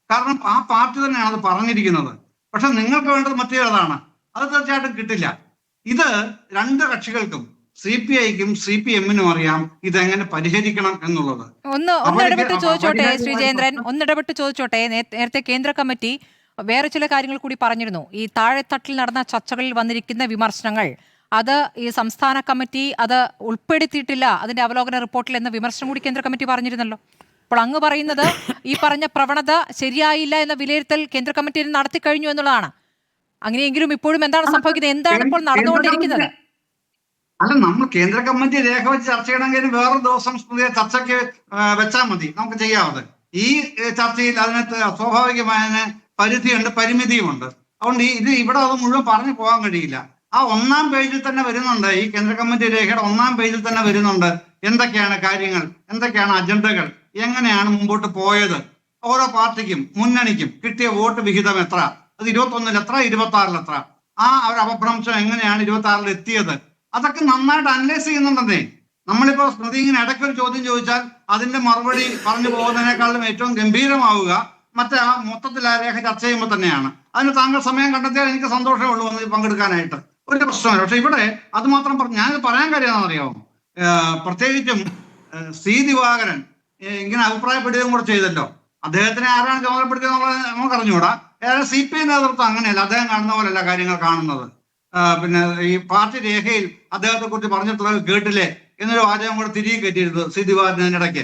കാരണം ആ പാർട്ടി തന്നെയാണ് അത് പറഞ്ഞിരിക്കുന്നത്. പക്ഷെ നിങ്ങൾക്ക് വേണ്ടത് മറ്റേതാണ്, അത് തീർച്ചയായിട്ടും കിട്ടില്ല. ഇത് രണ്ട് കക്ഷികൾക്കും CPIക്കും CPMനും അറിയാം ഇതെങ്ങനെ പരിഹരിക്കണം എന്നുള്ളത്. ഒന്ന് ഇടപെട്ട് ചോദിച്ചോട്ടെ ശ്രീജയേന്ദ്രൻ, ഒന്നിടപെട്ട് ചോദിച്ചോട്ടെ. നേരത്തെ കേന്ദ്ര കമ്മിറ്റി വേറെ ചില കാര്യങ്ങൾ കൂടി പറഞ്ഞിരുന്നു. ഈ താഴെത്തട്ടിൽ നടന്ന ചർച്ചകളിൽ വന്നിരിക്കുന്ന വിമർശനങ്ങൾ അത് ഈ സംസ്ഥാന കമ്മിറ്റി അത് ഉൾപ്പെടുത്തിയിട്ടില്ല അതിന്റെ അവലോകന റിപ്പോർട്ടിൽ എന്ന വിമർശനം കൂടി കേന്ദ്ര കമ്മിറ്റി പറഞ്ഞിരുന്നല്ലോ. അപ്പോൾ അങ്ങ് പറയുന്നത് ഈ പറഞ്ഞ പ്രവണത ശരിയായില്ല എന്ന വിലയിരുത്തൽ കേന്ദ്ര കമ്മിറ്റി നടത്തി കഴിഞ്ഞു എന്നുള്ളതാണ്. അങ്ങനെയെങ്കിലും ഇപ്പോഴും എന്താണ് സംഭവിക്കുന്നത്? എന്താണ് ഇപ്പോൾ നടന്നുകൊണ്ടിരിക്കുന്നത്? അല്ല, നമ്മൾ കേന്ദ്ര കമ്മിറ്റി രേഖ വെച്ച് ചർച്ച ചെയ്യണമെങ്കിൽ വേറൊരു ദിവസം ചർച്ചയ്ക്ക് വെച്ചാൽ മതി, നമുക്ക് ചെയ്യാവുന്നത്. ഈ ചർച്ചയിൽ അതിനകത്ത് സ്വാഭാവികമായ പരിധിയുണ്ട്, പരിമിതിയുമുണ്ട്. അതുകൊണ്ട് ഇവിടെ അത് മുഴുവൻ പറഞ്ഞു പോകാൻ കഴിയില്ല. ആ 1-ാം പേജിൽ തന്നെ വരുന്നുണ്ട്, ഈ കേന്ദ്ര കമ്മിറ്റി രേഖയുടെ 1-ാം പേജിൽ തന്നെ വരുന്നുണ്ട് എന്തൊക്കെയാണ് കാര്യങ്ങൾ, എന്തൊക്കെയാണ് അജണ്ടകൾ, എങ്ങനെയാണ് മുമ്പോട്ട് പോയത്, ഓരോ പാർട്ടിക്കും മുന്നണിക്കും കിട്ടിയ വോട്ട് വിഹിതം എത്ര, അത് 21-ൽ എത്ര, 26-ൽ എത്ര, ആ ഒരു അപഭ്രംശം എങ്ങനെയാണ് 26-ൽ എത്തിയത്, അതൊക്കെ നന്നായിട്ട് അനലൈസ് ചെയ്യുന്നുണ്ടെന്നേ. നമ്മളിപ്പോ സ്മൃതി ഇങ്ങനെ ഇടയ്ക്കൊരു ചോദ്യം ചോദിച്ചാൽ അതിന്റെ മറുപടി പറഞ്ഞു പോകുന്നതിനേക്കാളും ഏറ്റവും ഗംഭീരമാവുക മറ്റേ ആ മൊത്തത്തിൽ ആ രേഖ ചർച്ച ചെയ്യുമ്പോൾ തന്നെയാണ്. അതിന് താങ്കൾ സമയം കണ്ടെത്തിയാൽ എനിക്ക് സന്തോഷമേ ഉള്ളൂ എന്ന് പങ്കെടുക്കാനായിട്ട്, ഒരു പ്രശ്നമില്ല. പക്ഷെ ഇവിടെ അത് മാത്രം ഞാനിത് പറയാൻ കാര്യമാണെന്നറിയാമോ, പ്രത്യേകിച്ചും സി ദിവാകരൻ ഇങ്ങനെ അഭിപ്രായപ്പെടുകയും കൂടെ ചെയ്തല്ലോ. അദ്ദേഹത്തിനെ ആരാണ് ചുമതലപ്പെടുത്തിയെന്നുള്ളത് നമുക്ക് അറിഞ്ഞുകൂടാ. ഏതായാലും CPI നേതൃത്വം അങ്ങനെയല്ല, അദ്ദേഹം കാണുന്ന പോലെയല്ല കാര്യങ്ങൾ കാണുന്നത്. പിന്നെ ഈ പാർട്ടി രേഖയിൽ അദ്ദേഹത്തെ കുറിച്ച് പറഞ്ഞിട്ടുള്ളത് കേട്ടില്ലേ എന്നൊരു വാചകം കൂടെ തിരികെ കയറ്റിയിരുന്നു സി ദിവാകരൻ ഇടയ്ക്ക്.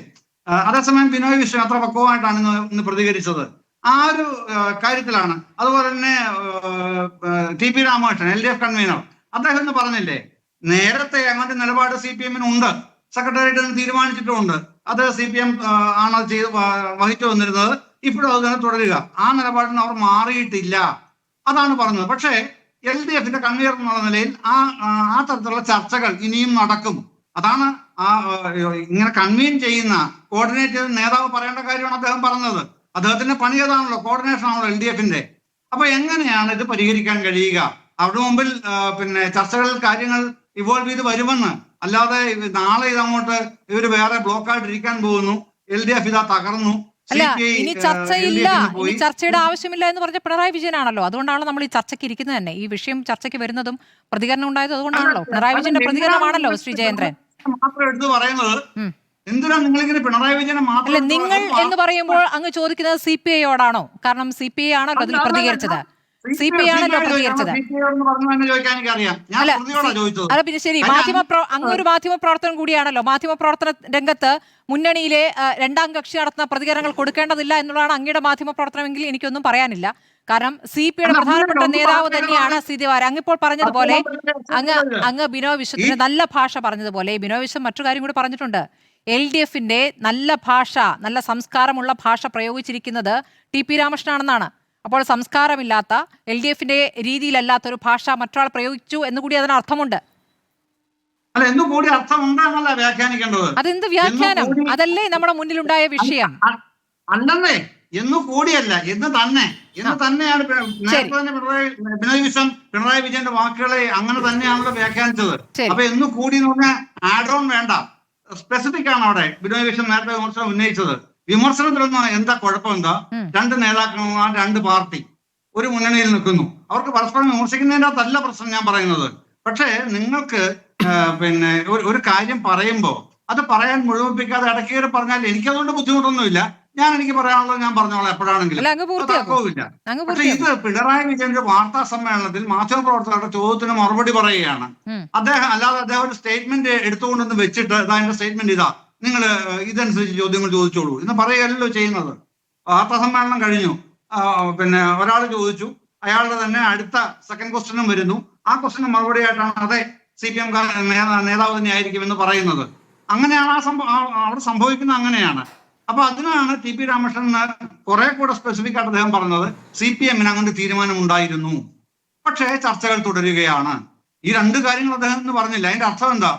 അതേസമയം ബിനോയ് വിശ്വം അത്ര പക്വമായിട്ടാണ് ഇന്ന് പ്രതികരിച്ചത് ആ ഒരു കാര്യത്തിലാണ്. അതുപോലെ തന്നെ TP രാമകൃഷ്ണൻ LDF കൺവീനർ, അദ്ദേഹം എന്ന് പറഞ്ഞില്ലേ നേരത്തെ അങ്ങനത്തെ നിലപാട് CPM-ന് ഉണ്ട്, സെക്രട്ടേറിയറ്റ് തീരുമാനിച്ചിട്ടുമുണ്ട്, അത് CPM ആണ് ചെയ്ത് വഹിച്ചു വന്നിരുന്നത്, ഇപ്പോഴും അത് തന്നെ തുടരുക, ആ നിലപാടിന് അവർ മാറിയിട്ടില്ല, അതാണ് പറഞ്ഞത്. പക്ഷേ LDF-ന്റെ കൺവീനർ എന്നുള്ള നിലയിൽ ആ തരത്തിലുള്ള ചർച്ചകൾ ഇനിയും നടക്കും. അതാണ് ഇങ്ങനെ കൺവീൻ ചെയ്യുന്ന കോർഡിനേറ്റ് ചെയ്ത നേതാവ് പറയേണ്ട കാര്യമാണ് അദ്ദേഹം പറഞ്ഞത്. അദ്ദേഹത്തിന്റെ പണി ഏതാണല്ലോ, കോർഡിനേഷൻ ആണല്ലോ LDF-ന്റെ. അപ്പൊ എങ്ങനെയാണ് ഇത് പരിഹരിക്കാൻ കഴിയുക? അവിടെ മുമ്പിൽ പിന്നെ ചർച്ചകളിൽ കാര്യങ്ങൾ ഇവോൾവ് ചെയ്ത് വരുമെന്ന്, അല്ലാതെ നാളെ ഇതങ്ങോട്ട് ഇവര് വേറെ ബ്ലോക്കായിട്ടിരിക്കാൻ പോകുന്നു, LDF ഇതാ തകർന്നു, അല്ല ഇനി ചർച്ചയില്ല, ഇനി ചർച്ചയുടെ ആവശ്യമില്ല എന്ന് പറഞ്ഞ പിണറായി വിജയനാണല്ലോ. അതുകൊണ്ടാണല്ലോ നമ്മൾ ഈ ചർച്ചയ്ക്ക് ഇരിക്കുന്നത് തന്നെ. ഈ വിഷയം ചർച്ചയ്ക്ക് വരുന്നതും പ്രതികരണം ഉണ്ടായത് അതുകൊണ്ടാണല്ലോ. പിണറായി വിജയന്റെ പ്രതികരണമാണല്ലോ ശ്രീ ജയേന്ദ്രൻ. മാത്രം എടുത്ത് പറയുന്നത് എന്തിനാ നിങ്ങളിങ്ങനെ പിണറായി വിജയനെ മാത്രം? അല്ല, നിങ്ങൾ എന്ന് പറയുമ്പോൾ അങ്ങ് ചോദിക്കുന്നത് CPI-യോടാണോ? കാരണം CPI ആണല്ലോ അതിൽ പ്രതികരിച്ചത്. CPI ആണല്ലോ പ്രതികരിച്ചത്. അല്ല പിന്നെ ശരി, അങ്ങൊരു മാധ്യമ പ്രവർത്തനം കൂടിയാണല്ലോ. മാധ്യമ പ്രവർത്തന രംഗത്ത് മുന്നണിയിലെ 2-ാം കക്ഷി നടത്തുന്ന പ്രതികരണങ്ങൾ കൊടുക്കേണ്ടതില്ല എന്നുള്ളതാണ് അങ്ങയുടെ മാധ്യമ പ്രവർത്തനമെങ്കിൽ എനിക്കൊന്നും പറയാനില്ല. കാരണം CPI-യുടെ പ്രധാനപ്പെട്ട നേതാവ് തന്നെയാണ് സി ദിവാകരൻ. അങ്ങിപ്പോൾ പറഞ്ഞതുപോലെ അങ്ങ് ബിനോയ് വിശ്വത്തിന്റെ നല്ല ഭാഷ പറഞ്ഞതുപോലെ ബിനോയ് വിശ്വം മറ്റു കാര്യം കൂടി പറഞ്ഞിട്ടുണ്ട്. LDF-ന്റെ നല്ല ഭാഷ, നല്ല സംസ്കാരമുള്ള ഭാഷ പ്രയോഗിച്ചിരിക്കുന്നത് TP രാമകൃഷ്ണനാണെന്നാണ്. അപ്പോൾ സംസ്കാരമില്ലാത്ത LDF-ന്റെ രീതിയിലല്ലാത്ത ഒരു ഭാഷ മറ്റൊരാൾ പ്രയോഗിച്ചു എന്നുകൂടി അതിന് അർത്ഥമുണ്ട്. അതെന്ത് വ്യാഖ്യാനം? അതല്ലേ നമ്മുടെ മുന്നിലുണ്ടായ വിഷയം? അല്ലെന്നേ, എന്ന് കൂടിയല്ല, എന്ന് തന്നെയാണ് ബിനോയ് വിശ്വം പിണറായി വിജയന്റെ വാക്കുകളെ അങ്ങനെ തന്നെയാണല്ലോ വ്യാഖ്യാനിച്ചത്. അപ്പൊ എന്ന് കൂടി എന്ന് പറഞ്ഞാൽ ആഡ് ഓൺ വേണ്ട, സ്പെസിഫിക് ആണ് അവിടെ ബിനോയ് വിശ്വം നേരത്തെ വിമർശനം ഉന്നയിച്ചത്. വിമർശനത്തിലൊന്നും എന്താ കുഴപ്പം? എന്താ, 2 നേതാക്കന്മാർ 2 പാർട്ടി ഒരു മുന്നണിയിൽ നിൽക്കുന്നു, അവർക്ക് പരസ്പരം വിമർശിക്കുന്നതിൻ്റെ അകത്തല്ല പ്രശ്നം ഞാൻ പറയുന്നത്. പക്ഷേ നിങ്ങൾക്ക് പിന്നെ ഒരു കാര്യം പറയുമ്പോൾ അത് പറയാൻ മുഴുമിപ്പിക്കാതെ ഇടയ്ക്കേറി പറഞ്ഞാൽ എനിക്കതുകൊണ്ട് ബുദ്ധിമുട്ടൊന്നുമില്ല. എനിക്ക് പറയാനുള്ളത് ഞാൻ പറഞ്ഞോളാം എപ്പോഴാണെങ്കിലും, തർക്കവുമില്ല. പക്ഷെ ഇത് പിണറായി വിജയന്റെ വാർത്താ സമ്മേളനത്തിൽ മാധ്യമപ്രവർത്തകരുടെ ചോദ്യത്തിന് മറുപടി പറയുകയാണ് അദ്ദേഹം. അല്ലാതെ അദ്ദേഹം ഒരു സ്റ്റേറ്റ്മെന്റ് എടുത്തുകൊണ്ടൊന്ന് വെച്ചിട്ട് അതിന്റെ സ്റ്റേറ്റ്മെന്റ് ഇതാ, നിങ്ങൾ ഇതനുസരിച്ച് ചോദ്യങ്ങൾ ചോദിച്ചോളൂ എന്ന് പറയുകയല്ലോ ചെയ്യുന്നത്. വാർത്താ സമ്മേളനം കഴിഞ്ഞു, പിന്നെ ഒരാൾ ചോദിച്ചു, അയാളുടെ തന്നെ അടുത്ത സെക്കൻഡ് ക്വസ്റ്റ്യനും വരുന്നു, ആ ക്വസ്റ്റ്യന് മറുപടി ആയിട്ടാണ് അതെ CPM നേതാവ് തന്നെ ആയിരിക്കും എന്ന് പറയുന്നത്. അങ്ങനെയാണ് അവിടെ സംഭവിക്കുന്നത്, അങ്ങനെയാണ്. അപ്പൊ അതിനാണ് TP രാമകൃഷ്ണൻ കുറെ കൂടെ സ്പെസിഫിക് ആയിട്ട് അദ്ദേഹം പറഞ്ഞത് CPM-ന് അങ്ങനത്തെ തീരുമാനം ഉണ്ടായിരുന്നു, പക്ഷേ ചർച്ചകൾ തുടരുകയാണ്. ഈ 2 കാര്യങ്ങൾ അദ്ദേഹം എന്ന് പറഞ്ഞില്ല. അതിന്റെ അർത്ഥം എന്താ?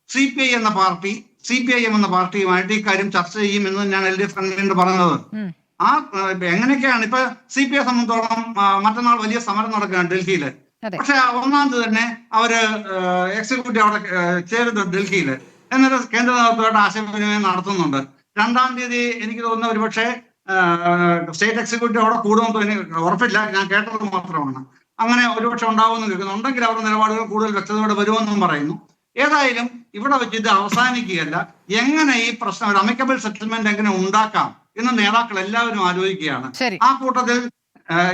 CPI എന്ന പാർട്ടി CPIM എന്ന പാർട്ടിയുമായിട്ട് ഈ കാര്യം ചർച്ച ചെയ്യും എന്ന് തന്നെയാണ് LDF കൺവീനർ പറഞ്ഞത്. എങ്ങനെയൊക്കെയാണ് ഇപ്പൊ CPI സംബന്ധിച്ചോളം മറ്റന്നാൾ വലിയ സമരം നടക്കുകയാണ് ഡൽഹിയില്. പക്ഷെ 1-ാം തീയതി തന്നെ അവര് എക്സിക്യൂട്ടീവ് അവിടെ ചേരുന്നു ഡൽഹിയില്, എന്നിട്ട് കേന്ദ്ര നേതൃത്വമായിട്ട് ആശയവിനിമയം നടത്തുന്നുണ്ട്. 2-ാം തീയതി എനിക്ക് തോന്നുന്ന ഒരുപക്ഷെ സ്റ്റേറ്റ് എക്സിക്യൂട്ടീവ് അവിടെ കൂടുമെന്ന് എനിക്ക് ഉറപ്പില്ല, ഞാൻ കേട്ടത് മാത്രമാണ്. അങ്ങനെ ഒരുപക്ഷെ ഉണ്ടാവുമെന്ന് കേൾക്കുന്നു. ഉണ്ടെങ്കിൽ അവരുടെ നിലപാടുകൾ കൂടുതൽ വ്യക്തതയോടെ വരുമെന്നും പറയുന്നു. ഏതായാലും ഇവിടെ വെച്ച് ഇത് അവസാനിക്കുകയല്ല. എങ്ങനെ ഈ പ്രശ്നം ഒരു അമിക്കബിൾ സെറ്റിൽമെന്റ് എങ്ങനെ ഉണ്ടാക്കാം എന്ന് നേതാക്കൾ എല്ലാവരും ആലോചിക്കുകയാണ്. ആ കൂട്ടത്തിൽ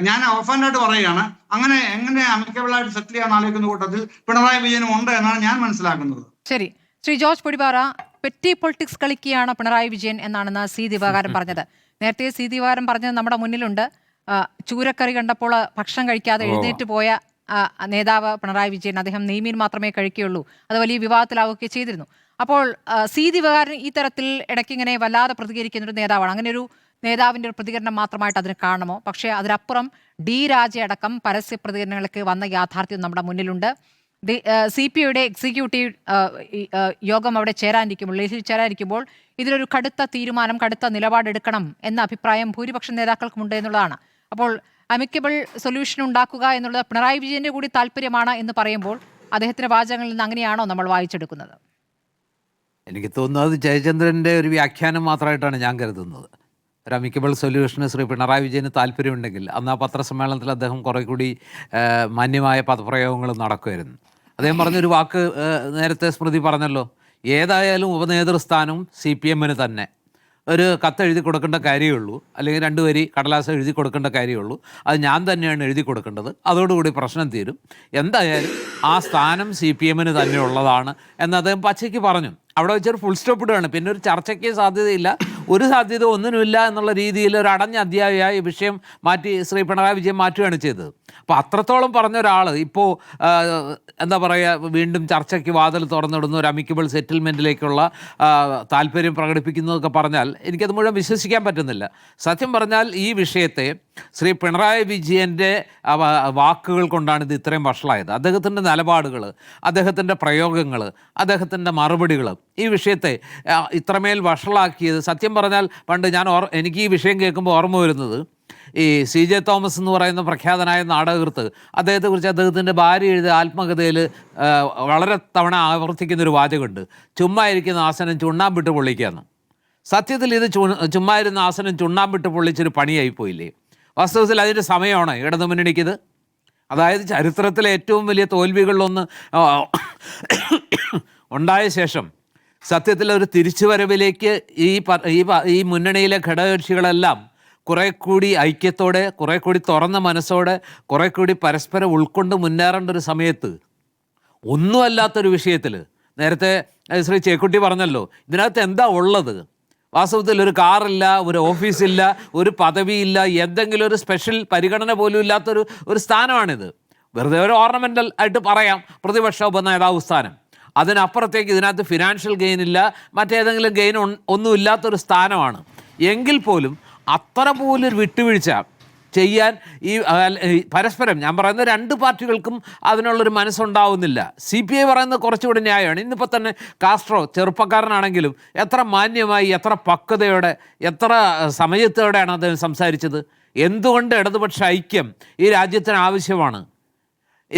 ഞാൻ ഓഫൻഡായിട്ട് പറയുകയാണ്, അങ്ങനെ എങ്ങനെ അമിക്കബിൾ ആയിട്ട് സെറ്റിൽ ചെയ്യാൻ ആലോചിക്കുന്ന കൂട്ടത്തിൽ പിണറായി വിജയനും ഉണ്ട് എന്നാണ് ഞാൻ മനസ്സിലാക്കുന്നത്. ശരി, Shri George Podippara, petty politics കളിക്കുകയാണ് പിണറായി വിജയൻ എന്നാണെന്ന് സി ദിവാകരൻ പറഞ്ഞത്. നേരത്തെ സി ദിവാകരൻ പറഞ്ഞത് നമ്മുടെ മുന്നിലുണ്ട്. ചൂരക്കറി കണ്ടപ്പോൾ ഭക്ഷണം കഴിക്കാതെ എഴുന്നേറ്റ് പോയ നേതാവ് പിണറായി വിജയൻ, അദ്ദേഹം നെയ്മീൻ മാത്രമേ കഴിക്കുകയുള്ളൂ, അത് വലിയ വിവാദത്തിലാവുകയൊക്കെ ചെയ്തിരുന്നു. അപ്പോൾ സി ദിവാകരൻ ഈ തരത്തിൽ ഇടയ്ക്ക് ഇങ്ങനെ വല്ലാതെ പ്രതികരിക്കുന്ന ഒരു നേതാവാണ്. അങ്ങനെ ഒരു നേതാവിൻ്റെ ഒരു പ്രതികരണം മാത്രമായിട്ട് അതിന് കാണണമോ? പക്ഷേ അതിനപ്പുറം ഡി രാജയടക്കം പരസ്യ പ്രതികരണങ്ങൾക്ക് വന്ന യാഥാർത്ഥ്യം നമ്മുടെ മുന്നിലുണ്ട്. CPIയുടെ എക്സിക്യൂട്ടീവ് യോഗം അവിടെ ഡൽഹിയിൽ ചേരാനിരിക്കുമ്പോൾ ഇതിലൊരു കടുത്ത തീരുമാനം, കടുത്ത നിലപാടെടുക്കണം എന്ന അഭിപ്രായം ഭൂരിപക്ഷം നേതാക്കൾക്കുമുണ്ട് എന്നുള്ളതാണ്. അപ്പോൾ അമിക്കബിൾ സൊല്യൂഷൻ ഉണ്ടാക്കുക എന്നുള്ളത് പിണറായി വിജയന്റെ കൂടി താല്പര്യമാണ് എന്ന് പറയുമ്പോൾ അദ്ദേഹത്തിന്റെ വാചകങ്ങളിൽ നിന്ന് അങ്ങനെയാണോ നമ്മൾ വായിച്ചെടുക്കുന്നത്? എനിക്ക് തോന്നുന്നത് ജയചന്ദ്രൻ്റെ ഒരു വ്യാഖ്യാനം മാത്രമായിട്ടാണ് ഞാൻ കരുതുന്നത്. ഒരു അമിക്കബിൾ സൊല്യൂഷന് ശ്രീ പിണറായി വിജയന് താല്പര്യമുണ്ടെങ്കിൽ അന്ന് ആ പത്രസമ്മേളനത്തിൽ അദ്ദേഹം കുറേ കൂടി മാന്യമായ പദപ്രയോഗങ്ങൾ നടക്കുമായിരുന്നു. അദ്ദേഹം പറഞ്ഞൊരു വാക്ക് നേരത്തെ സ്മൃതി പറഞ്ഞല്ലോ, ഏതായാലും ഉപനേതൃസ്ഥാനം CPM-ന് തന്നെ. ഒരു കത്ത് എഴുതി കൊടുക്കേണ്ട കാര്യമുള്ളൂ, അല്ലെങ്കിൽ 2 വരി കടലാസ് എഴുതി കൊടുക്കേണ്ട കാര്യമുള്ളൂ, അത് ഞാൻ തന്നെയാണ് എഴുതി കൊടുക്കേണ്ടത്, അതോടുകൂടി പ്രശ്നം തീരും. എന്തായാലും ആ സ്ഥാനം CPM-ന് തന്നെ ഉള്ളതാണ് എന്ന് അദ്ദേഹം പച്ചയ്ക്ക് പറഞ്ഞു. അവിടെ വെച്ചൊരു ഫുൾ സ്റ്റോപ്പ് ഇടുകയാണ്. പിന്നെ ഒരു ചർച്ചയ്ക്ക് സാധ്യതയില്ല, ഒരു സാധ്യത ഒന്നിനുമില്ല എന്നുള്ള രീതിയിൽ ഒരു അടഞ്ഞ അധ്യായമായി വിഷയം മാറ്റി ശ്രീ പിണറായി വിജയൻ മാറ്റുകയാണ് ചെയ്തത്. അപ്പോൾ അത്രത്തോളം പറഞ്ഞ ഒരാൾ ഇപ്പോൾ എന്താ പറയുക, വീണ്ടും ചർച്ചയ്ക്ക് വാതിൽ തുറന്നിടുന്ന ഒരു അമിക്കബിൾ സെറ്റിൽമെൻറ്റിലേക്കുള്ള താല്പര്യം പ്രകടിപ്പിക്കുന്നതൊക്കെ പറഞ്ഞാൽ എനിക്കത് മുഴുവൻ വിശ്വസിക്കാൻ പറ്റുന്നില്ല. സത്യം പറഞ്ഞാൽ ഈ വിഷയത്തെ ശ്രീ പിണറായി വിജയൻ്റെ വാക്കുകൾ കൊണ്ടാണ് ഇത് ഇത്രയും വഷളായത്. അദ്ദേഹത്തിൻ്റെ നിലപാടുകൾ, അദ്ദേഹത്തിൻ്റെ പ്രയോഗങ്ങൾ, അദ്ദേഹത്തിൻ്റെ മറുപടികൾ ഈ വിഷയത്തെ ഇത്രമേൽ വഷളാക്കിയത്. സത്യം പറഞ്ഞാൽ പണ്ട് എനിക്ക് ഈ വിഷയം കേൾക്കുമ്പോൾ ഓർമ്മ വരുന്നത് ഈ CJ തോമസ് എന്ന് പറയുന്ന പ്രഖ്യാതനായ നാടകകൃത്ത്, അദ്ദേഹത്തെക്കുറിച്ച് അദ്ദേഹത്തിൻ്റെ ഭാര്യ എഴുതിയ ആത്മകഥയിൽ വളരെ തവണ ആവർത്തിക്കുന്നൊരു വാചകമുണ്ട്, ചുമ്മാ ഇരിക്കുന്ന ആസനം ചുണ്ണാമ്പിട്ട് പൊള്ളിക്കാന്ന്. സത്യത്തിൽ ഇത് ചുമ്മാ ഇരുന്ന ആസനം ചുണ്ണാമ്പിട്ട് പൊള്ളിച്ചൊരു പണിയായി പോയില്ലേ? വാസ്തവത്തിൽ അതിൻ്റെ സമയമാണ് ഇടതുമുന്നണിക്കിത്. അതായത് ചരിത്രത്തിലെ ഏറ്റവും വലിയ തോൽവികളിലൊന്ന് ഉണ്ടായ ശേഷം സത്യത്തിൽ ഒരു തിരിച്ചുവരവിലേക്ക് ഈ മുന്നണിയിലെ ഘടകകക്ഷികളെല്ലാം കുറെ കൂടി ഐക്യത്തോടെ, കുറെ കൂടി തുറന്ന മനസ്സോടെ, കുറെ കൂടി പരസ്പരം ഉൾക്കൊണ്ട് മുന്നേറേണ്ട ഒരു സമയത്ത് ഒന്നുമല്ലാത്തൊരു വിഷയത്തിൽ, നേരത്തെ ശ്രീ ചേക്കുട്ടി പറഞ്ഞല്ലോ, ഇതിനകത്ത് എന്താ ഉള്ളത്? വാസ്തവത്തിൽ ഒരു കാറില്ല, ഒരു ഓഫീസില്ല, ഒരു പദവിയില്ല, എന്തെങ്കിലും ഒരു സ്പെഷ്യൽ പരിഗണന പോലും ഇല്ലാത്തൊരു സ്ഥാനമാണിത്. വെറുതെ ഒരു ഓർണമെൻ്റൽ ആയിട്ട് പറയാം, പ്രതിപക്ഷ ഉപനേതാവ് സ്ഥാനം. അതിനപ്പുറത്തേക്ക് ഇതിനകത്ത് ഫിനാൻഷ്യൽ ഗെയിൻ ഇല്ല, മറ്റേതെങ്കിലും ഗെയിൻ ഒന്നുമില്ലാത്തൊരു സ്ഥാനമാണ്. എങ്കിൽ പോലും അത്ര പോലൊരു വിട്ടുവീഴ്ച ചെയ്യാൻ ഈ പരസ്പരം, ഞാൻ പറയുന്നത് 2 പാർട്ടികൾക്കും അതിനുള്ളൊരു മനസ്സുണ്ടാവുന്നില്ല. CPI പറയുന്നത് കുറച്ചുകൂടി ന്യായമാണ്. ഇന്നിപ്പോൾ തന്നെ കാസ്ട്രോ ചെറുപ്പക്കാരനാണെങ്കിലും എത്ര മാന്യമായി, എത്ര പക്വതയോടെ, എത്ര സമയത്തോടെയാണ് അദ്ദേഹം സംസാരിച്ചത്. എന്തുകൊണ്ട് ഇടതുപക്ഷ ഐക്യം ഈ രാജ്യത്തിന് ആവശ്യമാണ്?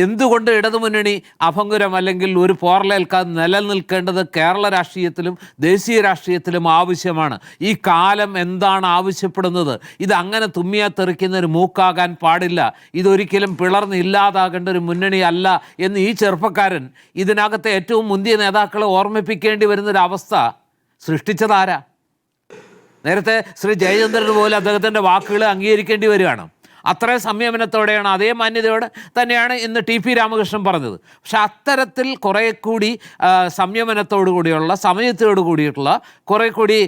എന്തുകൊണ്ട് ഇടതുമുന്നണി അഭംഗുരം അല്ലെങ്കിൽ ഒരു പോറലേൽക്കാതെ നിലനിൽക്കേണ്ടത് കേരള രാഷ്ട്രീയത്തിലും ദേശീയ രാഷ്ട്രീയത്തിലും ആവശ്യമാണ്? ഈ കാലം എന്താണ് ആവശ്യപ്പെടുന്നത്? ഇത് അങ്ങനെ തുമ്മിയാ തെറിക്കുന്ന ഒരു മൂക്കാകാൻ പാടില്ല. ഇതൊരിക്കലും പിളർന്ന് ഇല്ലാതാകേണ്ട ഒരു മുന്നണി അല്ല എന്ന് ഈ ചെറുപ്പക്കാരൻ ഇതിനകത്തെ ഏറ്റവും മുന്തിയ നേതാക്കളെ ഓർമ്മിപ്പിക്കേണ്ടി വരുന്നൊരവസ്ഥ സൃഷ്ടിച്ചതാരാ? നേരത്തെ ശ്രീ ജയചന്ദ്രൻ പോലെ അദ്ദേഹത്തിൻ്റെ വാക്കുകൾ അംഗീകരിക്കേണ്ടി വരികയാണ്. അത്രയും സംയമനത്തോടെയാണ്, അതേ മാന്യതയോടെ തന്നെയാണ് ഇന്ന് TP രാമകൃഷ്ണൻ പറഞ്ഞത്. പക്ഷെ അത്തരത്തിൽ കുറേ കൂടി സംയമനത്തോടു കൂടിയുള്ള, സമയത്തോടു കൂടിയിട്ടുള്ള, കുറേ കൂടി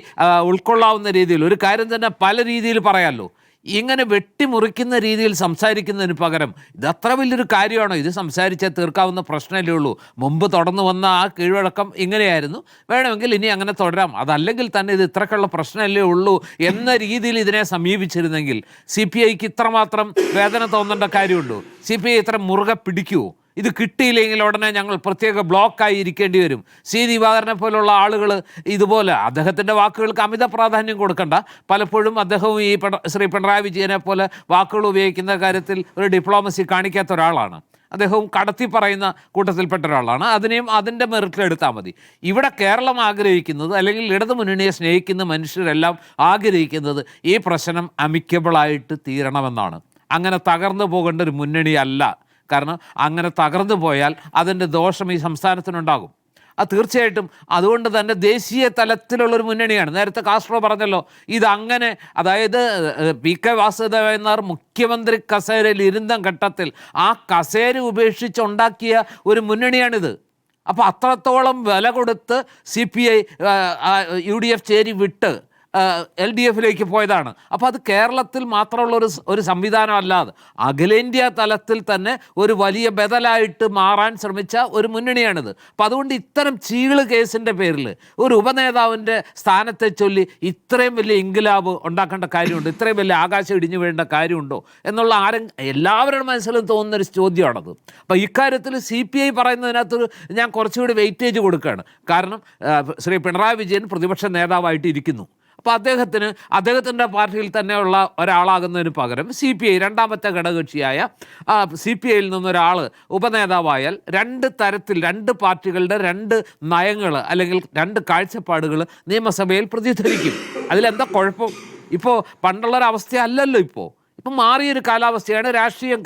ഉൾക്കൊള്ളാവുന്ന രീതിയിൽ ഒരു കാര്യം തന്നെ പല രീതിയിൽ പറയാമല്ലോ. ഇങ്ങനെ വെട്ടിമുറിക്കുന്ന രീതിയിൽ സംസാരിക്കുന്നതിന് പകരം ഇതത്ര വലിയൊരു കാര്യമാണോ? ഇത് സംസാരിച്ചാൽ തീർക്കാവുന്ന പ്രശ്നമല്ലേ ഉള്ളൂ. മുമ്പ് തുടർന്നു വന്ന ആ കീഴ്വഴക്കം ഇങ്ങനെയായിരുന്നു, വേണമെങ്കിൽ ഇനി അങ്ങനെ തുടരാം, അതല്ലെങ്കിൽ തന്നെ ഇത് ഇത്രക്കുള്ള പ്രശ്നമല്ലേ ഉള്ളൂ എന്ന രീതിയിൽ ഇതിനെ സമീപിച്ചിരുന്നെങ്കിൽ CPIക്ക് ഇത്രമാത്രം വേദന തോന്നേണ്ട കാര്യമുണ്ടോ? CPI ഇത്ര മുറുകെ പിടിക്കുമോ? ഇത് കിട്ടിയില്ലെങ്കിൽ ഉടനെ ഞങ്ങൾ പ്രത്യേക ബ്ലോക്കായി ഇരിക്കേണ്ടി വരും. C ദിവാകരനെ പോലുള്ള ആളുകൾ ഇതുപോലെ അദ്ദേഹത്തിൻ്റെ വാക്കുകൾക്ക് അമിത പ്രാധാന്യം കൊടുക്കണ്ട. പലപ്പോഴും അദ്ദേഹവും ഈ ശ്രീ പിണറായി വിജയനെ പോലെ വാക്കുകൾ ഉപയോഗിക്കുന്ന കാര്യത്തിൽ ഒരു ഡിപ്ലോമസി കാണിക്കാത്ത ഒരാളാണ്. അദ്ദേഹവും കടത്തി പറയുന്ന കൂട്ടത്തിൽപ്പെട്ട ഒരാളാണ്. അതിനെയും അതിൻ്റെ മെറിറ്റിലെടുത്താൽ മതി. ഇവിടെ കേരളം ആഗ്രഹിക്കുന്നത്, അല്ലെങ്കിൽ ഇടതുമുന്നണിയെ സ്നേഹിക്കുന്ന മനുഷ്യരെല്ലാം ആഗ്രഹിക്കുന്നത് ഈ പ്രശ്നം അമിക്കബിളായിട്ട് തീരണമെന്നാണ്. അങ്ങനെ തകർന്നു പോകേണ്ട ഒരു മുന്നണിയല്ല. കാരണം അങ്ങനെ തകർന്നു പോയാൽ അതിൻ്റെ ദോഷം ഈ സംസ്ഥാനത്തിനുണ്ടാകും. തീർച്ചയായിട്ടും അതുകൊണ്ട് തന്നെ ദേശീയ തലത്തിലുള്ളൊരു മുന്നണിയാണ്. നേരത്തെ കാസ്ട്രോ പറഞ്ഞല്ലോ ഇതങ്ങനെ, അതായത് PK വാസുദേവൻ നായർ മുഖ്യമന്ത്രി കസേരയിൽ ഇരുന്ന ഘട്ടത്തിൽ ആ കസേര ഉപേക്ഷിച്ചുണ്ടാക്കിയ ഒരു മുന്നണിയാണിത്. അപ്പോൾ അത്രത്തോളം വില കൊടുത്ത് CPI UDF ചേരി വിട്ട് LDFിലേക്ക് പോയതാണ്. അപ്പോൾ അത് കേരളത്തിൽ മാത്രമുള്ള ഒരു സംവിധാനം അല്ലാതെ അഖിലേന്ത്യാ തലത്തിൽ തന്നെ ഒരു വലിയ ബദലായിട്ട് മാറാൻ ശ്രമിച്ച ഒരു മുന്നണിയാണിത്. അപ്പോൾ അതുകൊണ്ട് ഇത്തരം ചീള് കേസിൻ്റെ പേരിൽ ഒരു ഉപനേതാവിൻ്റെ സ്ഥാനത്തെ ചൊല്ലി ഇത്രയും വലിയ ഇൻകിലാബ് ഉണ്ടാക്കേണ്ട കാര്യമുണ്ടോ, ഇത്രയും വലിയ ആകാശം ഇടിഞ്ഞു വീഴേണ്ട കാര്യമുണ്ടോ എന്നുള്ള എല്ലാവരുടെ മനസ്സിലും തോന്നുന്നൊരു ചോദ്യമാണത്. അപ്പോൾ ഇക്കാര്യത്തിൽ CPI പറയുന്നതിനകത്തൊരു ഞാൻ കുറച്ചുകൂടി വെയിറ്റേജ് കൊടുക്കുകയാണ്. കാരണം ശ്രീ പിണറായി വിജയൻ പ്രതിപക്ഷ നേതാവായിട്ട് ഇരിക്കുന്നു. അപ്പോൾ അദ്ദേഹത്തിൻ്റെ പാർട്ടിയിൽ തന്നെയുള്ള ഒരാളാകുന്നതിന് പകരം CPI രണ്ടാമത്തെ ഘടകകക്ഷിയായ CPIയിൽ നിന്നൊരാൾ ഉപനേതാവായാൽ രണ്ട് തരത്തിൽ രണ്ട് പാർട്ടികളുടെ രണ്ട് നയങ്ങൾ അല്ലെങ്കിൽ രണ്ട് കാഴ്ചപ്പാടുകൾ നിയമസഭയിൽ പ്രതിഫലിക്കും. അതിലെന്താ കുഴപ്പം? ഇപ്പോൾ പണ്ടുള്ളൊരവസ്ഥയല്ലല്ലോ. ഇപ്പം മാറിയൊരു കാലാവസ്ഥയാണ്.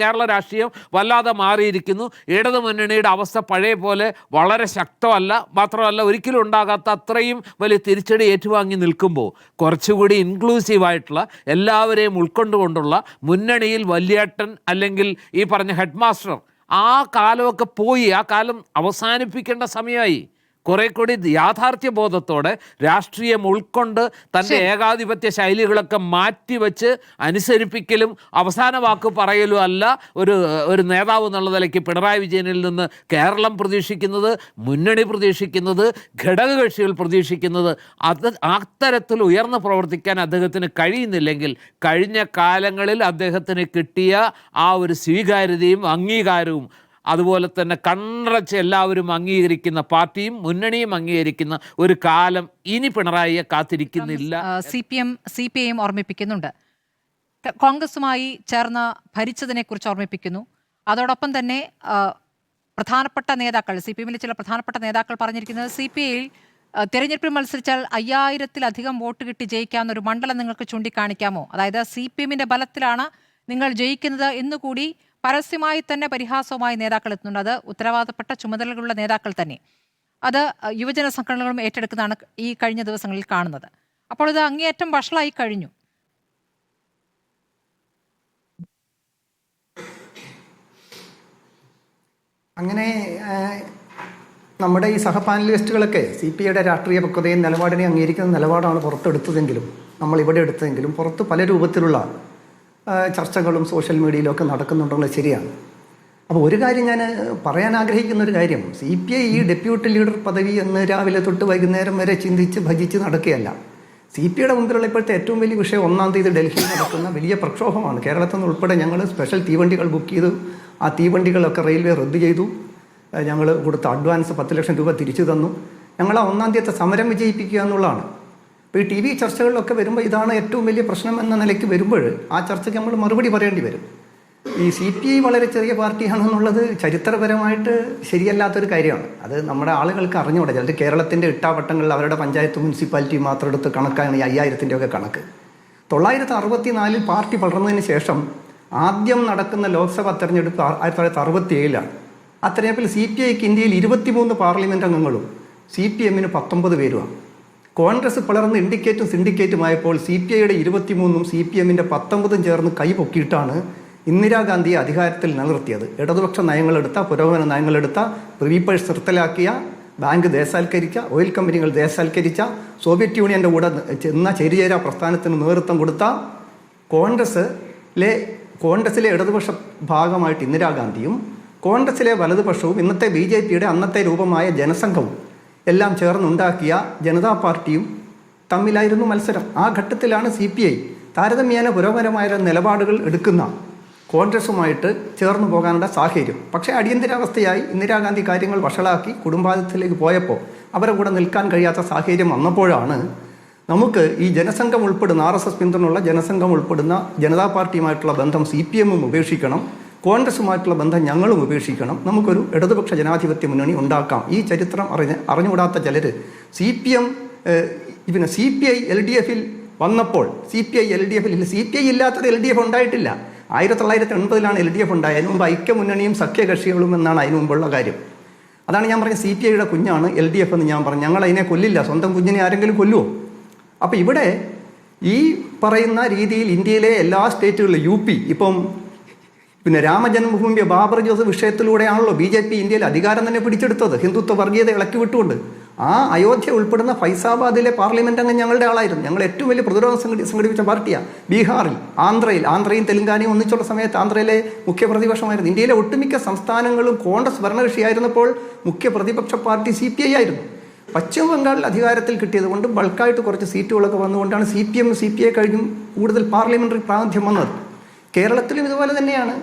കേരള രാഷ്ട്രീയം വല്ലാതെ മാറിയിരിക്കുന്നു. ഇടതു മുന്നണിയുടെ അവസ്ഥ പഴയ പോലെ വളരെ ശക്തമല്ല. മാത്രമല്ല ഒരിക്കലും ഉണ്ടാകാത്ത അത്രയും വലിയ തിരിച്ചടി ഏറ്റുവാങ്ങി നിൽക്കുമ്പോൾ കുറച്ചുകൂടി ഇൻക്ലൂസീവായിട്ടുള്ള എല്ലാവരെയും ഉൾക്കൊണ്ടുകൊണ്ടുള്ള മുന്നണിയിൽ വലിയേട്ടൻ അല്ലെങ്കിൽ ഈ പറഞ്ഞ ഹെഡ് മാസ്റ്റർ ആ കാലമൊക്കെ പോയി. ആ കാലം അവസാനിപ്പിക്കേണ്ട സമയമായി. കുറെ കൂടി യാഥാർത്ഥ്യബോധത്തോടെ രാഷ്ട്രീയം ഉൾക്കൊണ്ട് തൻ്റെ ഏകാധിപത്യ ശൈലികളൊക്കെ മാറ്റിവെച്ച് അനുസരിപ്പിക്കലും അവസാന വാക്ക് പറയലും അല്ല ഒരു നേതാവ് എന്നുള്ള നിലയ്ക്ക് പിണറായി വിജയനിൽ നിന്ന് കേരളം പ്രതീക്ഷിക്കുന്നത്, മുന്നണി പ്രതീക്ഷിക്കുന്നത്, ഘടകകക്ഷികൾ പ്രതീക്ഷിക്കുന്നത്. അത്തരത്തിൽ ഉയർന്നു പ്രവർത്തിക്കാൻ അദ്ദേഹത്തിന് കഴിയുന്നില്ലെങ്കിൽ കഴിഞ്ഞ കാലങ്ങളിൽ അദ്ദേഹത്തിന് കിട്ടിയ ആ ഒരു സ്വീകാര്യതയും അംഗീകാരവും അതുപോലെ തന്നെ കണ്ണടച്ച് എല്ലാവരും അംഗീകരിക്കുന്ന പാർട്ടിയും മുന്നണിയും അംഗീകരിക്കുന്ന ഒരു കാലം ഇനി പിണറായിയെ കാത്തിരിക്കുന്നില്ല. CPIയും ഓർമ്മിപ്പിക്കുന്നുണ്ട്. കോൺഗ്രസുമായി ചേർന്ന് ഭരിച്ചതിനെക്കുറിച്ച് ഓർമ്മിപ്പിക്കുന്നു. അതോടൊപ്പം തന്നെ പ്രധാനപ്പെട്ട നേതാക്കൾ, CPIയിൽ ചില പ്രധാനപ്പെട്ട നേതാക്കൾ പറഞ്ഞിരിക്കുന്നത് CPIയിൽ തെരഞ്ഞെടുപ്പിൽ മത്സരിച്ചാൽ 5000-ലധികം വോട്ട് കിട്ടി ജയിക്കാവുന്ന ഒരു മണ്ഡലം നിങ്ങൾക്ക് ചൂണ്ടിക്കാണിക്കാമോ? അതായത് CPIയുടെ ബലത്തിലാണ് നിങ്ങൾ ജയിക്കുന്നത് എന്നുകൂടി പരസ്യമായി തന്നെ പരിഹാസവുമായി നേതാക്കൾ എത്തുന്നുണ്ട്. അത് ഉത്തരവാദപ്പെട്ട ചുമതലകളുള്ള നേതാക്കൾ തന്നെ. അത് യുവജന സംഘടനകളും ഏറ്റെടുക്കുന്നതാണ് ഈ കഴിഞ്ഞ ദിവസങ്ങളിൽ കാണുന്നത്. അപ്പോൾ ഇത് അങ്ങേയറ്റം വഷളായി കഴിഞ്ഞു. അങ്ങനെ നമ്മുടെ ഈ സഹപാനലിസ്റ്റുകളൊക്കെ CPIയുടെ രാഷ്ട്രീയ പക്വതയും നിലപാടിനെ അംഗീകരിക്കുന്ന നിലപാടാണ് പുറത്തെടുത്തതെങ്കിലും നമ്മളിവിടെ എടുത്തതെങ്കിലും പുറത്ത് പല രൂപത്തിലുള്ള ചർച്ചകളും സോഷ്യൽ മീഡിയയിലൊക്കെ നടക്കുന്നുണ്ടെന്നുള്ളത് ശരിയാണ്. അപ്പോൾ ഒരു കാര്യം ഞാൻ പറയാൻ ആഗ്രഹിക്കുന്ന ഒരു കാര്യം, CPI ഈ ഡെപ്യൂട്ടി ലീഡർ പദവി എന്ന് രാവിലെ തൊട്ട് വൈകുന്നേരം വരെ ചിന്തിച്ച് ഭജിച്ച് നടക്കുകയല്ല. CPIയുടെ മുമ്പിലുള്ള ഇപ്പോഴത്തെ ഏറ്റവും വലിയ വിഷയം 1-ാം തീയതി ഡൽഹിയിൽ നടക്കുന്ന വലിയ പ്രക്ഷോഭമാണ്. കേരളത്തിൽ നിന്ന് ഉൾപ്പെടെ ഞങ്ങൾ സ്പെഷ്യൽ തീവണ്ടികൾ ബുക്ക് ചെയ്തു. ആ തീവണ്ടികളൊക്കെ റെയിൽവേ റദ്ദ് ചെയ്തു. ഞങ്ങൾ കൊടുത്ത അഡ്വാൻസ് 10 ലക്ഷം രൂപ തിരിച്ചു തന്നു. ഞങ്ങൾ ആ 1-ാം തീയതി സമരം വിജയിപ്പിക്കുക എന്നുള്ളതാണ്. ഇപ്പോൾ ഈ TV ചർച്ചകളിലൊക്കെ വരുമ്പോൾ ഇതാണ് ഏറ്റവും വലിയ പ്രശ്നം എന്ന നിലയ്ക്ക് വരുമ്പോൾ ആ ചർച്ചയ്ക്ക് നമ്മൾ മറുപടി പറയേണ്ടി വരും. ഈ CPI വളരെ ചെറിയ പാർട്ടിയാണെന്നുള്ളത് ചരിത്രപരമായിട്ട് ശരിയല്ലാത്തൊരു കാര്യമാണ്. അത് നമ്മുടെ ആളുകൾക്ക് അറിഞ്ഞുകൂടെ. ചിലർ കേരളത്തിൻ്റെ ഇട്ടാവട്ടങ്ങളിൽ അവരുടെ പഞ്ചായത്ത് മുനിസിപ്പാലിറ്റി മാത്രം എടുത്ത് കണക്കാണ് ഈ 5000-ൻ്റെ ഒക്കെ കണക്ക്. 964 പാർട്ടി വളർന്നതിന് ശേഷം ആദ്യം നടക്കുന്ന ലോക്സഭാ തെരഞ്ഞെടുപ്പ് 1967 ആ തെരഞ്ഞെടുപ്പിൽ CPIക്ക് ഇന്ത്യയിൽ 23 പാർലമെൻറ്റ് അംഗങ്ങളും CPMന് 19 പേരുമാണ്. കോൺഗ്രസ് പിളർന്ന് ഇൻഡിക്കേറ്റും സിൻഡിക്കേറ്റുമായപ്പോൾ CPIയുടെ 23-ഉം CPMൻ്റെ 19-ഉം ചേർന്ന് കൈപൊക്കിയിട്ടാണ് ഇന്ദിരാഗാന്ധിയെ അധികാരത്തിൽ നിലനിർത്തിയത്. ഇടതുപക്ഷ നയങ്ങളെടുത്ത, പുരോഗമന നയങ്ങളെടുത്ത, പ്രീപേഴ്സ് നിർത്തലാക്കിയ, ബാങ്ക് ദേശസാൽക്കരിച്ച, ഓയിൽ കമ്പനികൾ ദേശസാൽക്കരിച്ച, സോവിയറ്റ് യൂണിയൻ്റെ കൂടെ ചെന്ന ചേരിചേരാ പ്രസ്ഥാനത്തിന് നേതൃത്വം കൊടുത്ത കോൺഗ്രസിലെ ഇടതുപക്ഷ ഭാഗമായിട്ട് ഇന്ദിരാഗാന്ധിയും കോൺഗ്രസിലെ വലതുപക്ഷവും ഇന്നത്തെ BJPയുടെ അന്നത്തെ രൂപമായ ജനസംഘവും എല്ലാം ചേർന്നുണ്ടാക്കിയ ജനതാ പാർട്ടിയും തമ്മിലായിരുന്നു മത്സരം. ആ ഘട്ടത്തിലാണ് CPI താരതമ്യേന പുരോഗമനമായ നിലപാടുകൾ എടുക്കുന്ന കോൺഗ്രസുമായിട്ട് ചേർന്ന് പോകാനുള്ള സാഹചര്യം. പക്ഷേ അടിയന്തരാവസ്ഥയായി ഇന്ദിരാഗാന്ധി കാര്യങ്ങൾ വഷളാക്കി കുടുംബാധിത്യത്തിലേക്ക് പോയപ്പോൾ അവരെ കൂടെ നിൽക്കാൻ കഴിയാത്ത സാഹചര്യം വന്നപ്പോഴാണ് നമുക്ക് ഈ ജനസംഘം ഉൾപ്പെടുന്ന RSS പിന്തുണയുള്ള ജനസംഘം ഉൾപ്പെടുന്ന ജനതാ പാർട്ടിയുമായിട്ടുള്ള ബന്ധം CPMഉം ഉപേക്ഷിക്കണം, കോൺഗ്രസുമായിട്ടുള്ള ബന്ധം ഞങ്ങളും ഉപേക്ഷിക്കണം, നമുക്കൊരു ഇടതുപക്ഷ ജനാധിപത്യ മുന്നണി ഉണ്ടാക്കാം. ഈ ചരിത്രം അറിഞ്ഞുകൂടാത്ത ചിലർ CPI LDFിൽ വന്നപ്പോൾ CPI ഇല്ലാത്തത് LDF ഉണ്ടായിട്ടില്ല. 1980-ലാണ് LDF ഉണ്ടായത്. അതിന് മുമ്പ് ഐക്യമുന്നണിയും സഖ്യകക്ഷികളും എന്നാണ് അതിനു മുമ്പുള്ള കാര്യം. അതാണ് ഞാൻ പറഞ്ഞ CPIയുടെ കുഞ്ഞാണ് LDF എന്ന് ഞാൻ പറഞ്ഞു. ഞങ്ങൾ അതിനെ കൊല്ലില്ല. സ്വന്തം കുഞ്ഞിനെ ആരെങ്കിലും കൊല്ലുമോ? അപ്പോൾ ഇവിടെ ഈ പറയുന്ന രീതിയിൽ ഇന്ത്യയിലെ എല്ലാ സ്റ്റേറ്റുകളിലും UP ഇപ്പം പിന്നെ രാമജന്മഭൂമി ബാബർ ജോസഫ് വിഷയത്തിലൂടെയാണല്ലോ BJP ഇന്ത്യയിൽ അധികാരം തന്നെ പിടിച്ചെടുത്തത്, ഹിന്ദുത്വ വർഗീയത ഇളക്കി വിട്ടുകൊണ്ട്. ആ അയോധ്യ ഉൾപ്പെടുന്ന ഫൈസാബാദിലെ പാർലമെന്റ് അംഗം ഞങ്ങളുടെ ആളായിരുന്നു. ഞങ്ങൾ ഏറ്റവും വലിയ പ്രതിരോധം സംഘടിപ്പിച്ച പാർട്ടിയാണ്. ബീഹാറിൽ, ആന്ധ്രയും തെലങ്കാനയും ഒന്നിച്ചുള്ള സമയത്ത് ആന്ധ്രയിലെ മുഖ്യ പ്രതിപക്ഷമായിരുന്നു. ഇന്ത്യയിലെ ഒട്ടുമിക്ക സംസ്ഥാനങ്ങളും കോൺഗ്രസ് ഭരണകക്ഷിയായിരുന്നപ്പോൾ മുഖ്യ പ്രതിപക്ഷ പാർട്ടി CPI ആയിരുന്നു. പശ്ചിമ ബംഗാളിൽ അധികാരത്തിൽ കിട്ടിയത് കൊണ്ട് ബൾക്കായിട്ട് കുറച്ച് സീറ്റുകളൊക്കെ വന്നുകൊണ്ടാണ് CPM CPI കഴിഞ്ഞും കൂടുതൽ പാർലമെന്ററി പ്രാതിനിധ്യം വന്നത്. കേരളത്തിലും ഇതുപോലെ തന്നെയാണ്.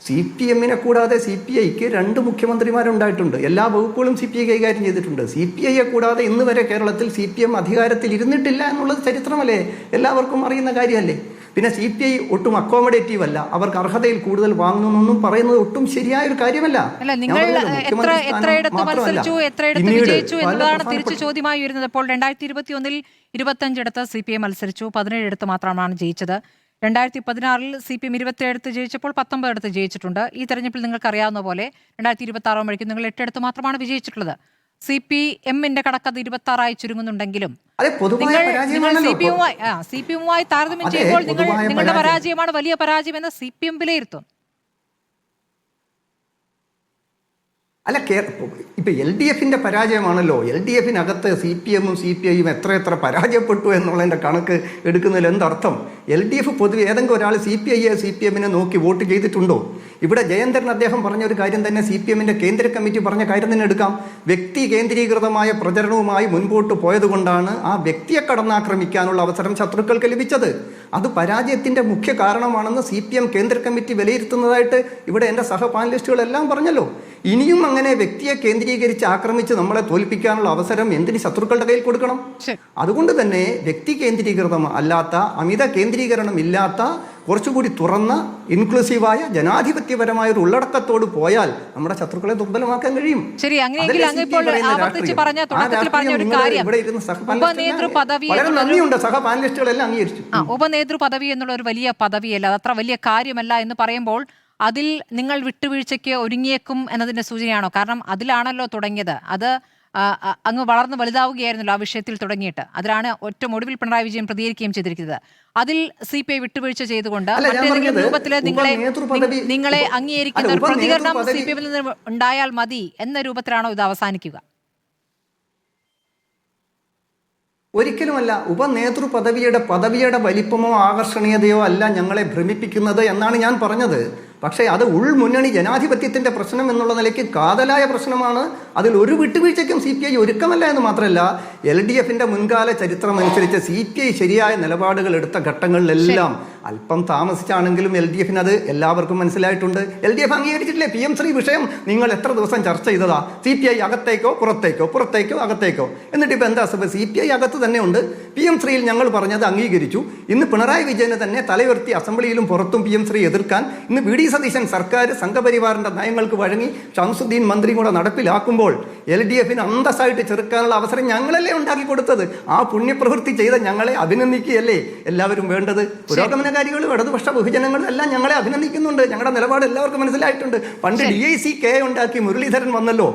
CPMനെ കൂടാതെ CPIക്ക് 2 മുഖ്യമന്ത്രിമാരുണ്ടായിട്ടുണ്ട്. എല്ലാ വകുപ്പുകളും CPI കൈകാര്യം ചെയ്തിട്ടുണ്ട്. CPIയെ കൂടാതെ ഇന്ന് വരെ കേരളത്തിൽ CPM അധികാരത്തിൽ ഇരുന്നിട്ടില്ല എന്നുള്ളത് ചരിത്രമല്ലേ, എല്ലാവർക്കും അറിയുന്ന കാര്യമല്ലേ. പിന്നെ CPI ഒട്ടും അക്കോമഡേറ്റീവ് അല്ല, അവർക്ക് അർഹതയിൽ കൂടുതൽ വാങ്ങുന്നൊന്നും പറയുന്നത് ഒട്ടും ശരിയായൊരു കാര്യമല്ല. നിങ്ങൾ എത്രയിടത്ത് മത്സരിച്ചു, എത്രയിടത്ത് വിജയിച്ചു എന്നതാണ് തിരിച്ചു ചോദ്യമായി വരുന്നത്. ഇപ്പോൾ 2021 25 CPI മത്സരിച്ചു, 17 മാത്രമാണ് ജയിച്ചത്. 2016 CPM 27 ജയിച്ചപ്പോൾ 19 ജയിച്ചിട്ടുണ്ട്. ഈ തെരഞ്ഞെടുപ്പിൽ നിങ്ങൾക്ക് അറിയാവുന്ന പോലെ 2026 ആകുമ്പോഴേക്കും നിങ്ങൾ 8 മാത്രമാണ് വിജയിച്ചിട്ടുള്ളത്. CPMന്റെ കണക്കത് 26 ചുരുങ്ങുന്നുണ്ടെങ്കിലും CPMുമായി താരതമ്യം ചെയ്യുമ്പോൾ നിങ്ങളുടെ പരാജയമാണ് വലിയ പരാജയം എന്ന് CPM വിലയിരുത്തും. അല്ല, ഇപ്പം LDFന്റെ പരാജയമാണല്ലോ. LDFനകത്ത് CPMും CPIയും എത്ര പരാജയപ്പെട്ടു എന്നുള്ളതിൻ്റെ കണക്ക് എടുക്കുന്നതിൽ എന്തർത്ഥം? LDF പൊതുവെ ഏതെങ്കിലും ഒരാൾ CPIയെ CPMനെ നോക്കി വോട്ട് ചെയ്തിട്ടുണ്ടോ? ഇവിടെ ജയന്തരൻ അദ്ദേഹം പറഞ്ഞൊരു കാര്യം തന്നെ CPMന്റെ കേന്ദ്ര കമ്മിറ്റി പറഞ്ഞ കാര്യം തന്നെ എടുക്കാം. വ്യക്തി കേന്ദ്രീകൃതമായ പ്രചരണവുമായി മുൻപോട്ട് പോയതുകൊണ്ടാണ് ആ വ്യക്തിയെ കടന്നാക്രമിക്കാനുള്ള അവസരം ശത്രുക്കൾക്ക് ലഭിച്ചത്. അത് പരാജയത്തിൻ്റെ മുഖ്യ കാരണമാണെന്ന് CPM കേന്ദ്ര കമ്മിറ്റി വിലയിരുത്തുന്നതായിട്ട് ഇവിടെ എൻ്റെ സഹപാനലിസ്റ്റുകളെല്ലാം പറഞ്ഞല്ലോ. ഇനിയും അങ്ങനെ വ്യക്തിയെ കേന്ദ്രീകരിച്ച് ആക്രമിച്ച് നമ്മളെ തോൽപ്പിക്കാനുള്ള അവസരം എന്തിന് ശത്രുക്കളുടെ കയ്യിൽ കൊടുക്കണം? അതുകൊണ്ട് തന്നെ വ്യക്തി കേന്ദ്രീകൃതം അല്ലാത്ത, അമിത കേന്ദ്രീകരണം ഇല്ലാത്ത, കുറച്ചുകൂടി തുറന്ന, ഇൻക്ലൂസീവായ, ജനാധിപത്യപരമായ ഒരു ഉള്ളടക്കത്തോട് പോയാൽ നമ്മുടെ ശത്രുക്കളെ ദുർബലമാക്കാൻ കഴിയും. ശരി, അങ്ങനെയെങ്കിൽ വളരെ നന്ദിയുണ്ട്, സഹപാനലിസ്റ്റുകളെല്ലാം അംഗീകരിച്ചു. ഉപനേതൃ പദവി എന്നുള്ള ഒരു വലിയ പദവിയല്ല, അതത്ര വലിയ കാര്യമല്ല എന്ന് പറയുമ്പോൾ അതിൽ നിങ്ങൾ വിട്ടുവീഴ്ചയ്ക്ക് ഒരുങ്ങിയേക്കും എന്നതിന്റെ സൂചനയാണോ? കാരണം അതിലാണല്ലോ തുടങ്ങിയത്. അത് അങ്ങ് വളർന്ന് വലുതാവുകയായിരുന്നല്ലോ ആ വിഷയത്തിൽ തുടങ്ങിയിട്ട്. അതിലാണ് ഒറ്റ ഒടുവിൽ പിണറായി വിജയൻ പ്രതികരിക്കുകയും ചെയ്തിരിക്കുന്നത്. അതിൽ CPI വിട്ടുവീഴ്ച ചെയ്തുകൊണ്ട് മറ്റേതെങ്കിലും രൂപത്തിൽ നിങ്ങളെ അംഗീകരിക്കുന്ന ഒരു പ്രതികരണം CPMൽ നിന്ന് ഉണ്ടായാൽ മതി എന്ന രൂപത്തിലാണോ ഇത് അവസാനിക്കുക? ഒരിക്കലുമല്ല. ഉപനേതൃ പദവിയുടെ വലിപ്പമോ ആകർഷണീയതയോ അല്ല ഞങ്ങളെ ഭ്രമിപ്പിക്കുന്നത് എന്നാണ് ഞാൻ പറഞ്ഞത്. പക്ഷേ അത് ഉൾമുന്നണി ജനാധിപത്യത്തിൻ്റെ പ്രശ്നം എന്നുള്ള നിലയ്ക്ക് കാതലായ പ്രശ്നമാണ്. അതിൽ ഒരു വിട്ടുവീഴ്ചയ്ക്കും CPI ഒരുക്കമല്ല എന്ന് മാത്രമല്ല, LDFന്റെ മുൻകാല ചരിത്രം അനുസരിച്ച് CPI ശരിയായ നിലപാടുകൾ എടുത്ത ഘട്ടങ്ങളിലെല്ലാം അല്പം താമസിച്ചാണെങ്കിലും LDFന് അത് എല്ലാവർക്കും മനസ്സിലായിട്ടുണ്ട്. LDF അംഗീകരിച്ചിട്ടില്ലേ? PM3 വിഷയം നിങ്ങൾ എത്ര ദിവസം ചർച്ച ചെയ്തതാ? CPI അകത്തേക്കോ പുറത്തേക്കോ അകത്തേക്കോ. എന്നിട്ട് ഇപ്പം എന്താ? CPI അകത്ത് തന്നെ ഉണ്ട്. PM3യിൽ ഞങ്ങൾ പറഞ്ഞത് അംഗീകരിച്ചു. ഇന്ന് പിണറായി വിജയന് തന്നെ തലയുയർത്തി അസംബ്ലിയിലും പുറത്തും PM3 എതിർക്കാൻ ഇന്ന് VD സതീശൻ സർക്കാർ സംഘപരിവാറിന്റെ നയങ്ങൾക്ക് വഴങ്ങി ഷംസുദ്ദീൻ മന്ത്രി കൂടെ നടപ്പിലാക്കുമ്പോൾ LDFന് അന്തസ്സായിട്ട് ചെറുക്കാനുള്ള അവസരം ഞങ്ങളല്ലേ ഉണ്ടാക്കി കൊടുത്തത്. ആ പുണ്യപ്രവൃത്തി ചെയ്ത ഞങ്ങളെ അഭിനന്ദിക്കുകയല്ലേ എല്ലാവരും വേണ്ടത്? പുരോഗമനകാരികളും ഇടതുപക്ഷ ബഹുജനങ്ങളും എല്ലാം ഞങ്ങളെ അഭിനന്ദിക്കുന്നുണ്ട്. ഞങ്ങളുടെ നിലപാട് എല്ലാവർക്കും മനസ്സിലായിട്ടുണ്ട്. പണ്ട് DICK ഉണ്ടാക്കി മുരളീധരൻ വന്നല്ലോ.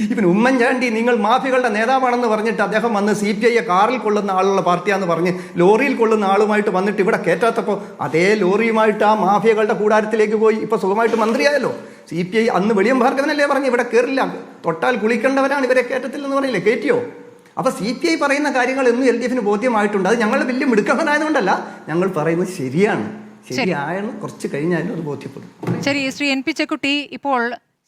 ഇവൻ ഉമ്മൻചാണ്ടി നിങ്ങൾ മാഫിയകളുടെ നേതാവാണെന്ന് പറഞ്ഞിട്ട് അദ്ദേഹം വന്ന് CPIയെ കാറിൽ കൊള്ളുന്ന ആളുള്ള പാർട്ടിയാന്ന് പറഞ്ഞ് ലോറിയിൽ കൊള്ളുന്ന ആളുമായിട്ട് വന്നിട്ട് ഇവിടെ കയറ്റാത്തപ്പോൾ അതേ ലോറിയുമായിട്ട് ആ മാഫിയകളുടെ കൂടാരത്തിലേക്ക് പോയി ഇപ്പൊ സുഖമായിട്ട് മന്ത്രിയായല്ലോ. CPI അന്ന് വെളിയം ഭാർഗവനല്ലേ പറഞ്ഞ് ഇവിടെ കയറില്ല, തൊട്ടാൽ കുളിക്കേണ്ടവരാണ്, ഇവരെ കയറ്റത്തില്ലെന്ന് പറഞ്ഞില്ലേ, കയറ്റിയോ? അപ്പൊ CPI പറയുന്ന കാര്യങ്ങൾ എന്നും LDFന് ബോധ്യമായിട്ടുണ്ട്. അത് ഞങ്ങൾ വലിയ മിടുക്കവനായതുകൊണ്ടല്ല, ഞങ്ങൾ പറയുന്നത് ശരിയാണ്. ശരിയായെന്ന് കുറച്ച് കഴിഞ്ഞാലും അത് ബോധ്യപ്പെടും. ശരി, ശ്രീ NP ചെക്കുട്ടി, ഇപ്പോൾ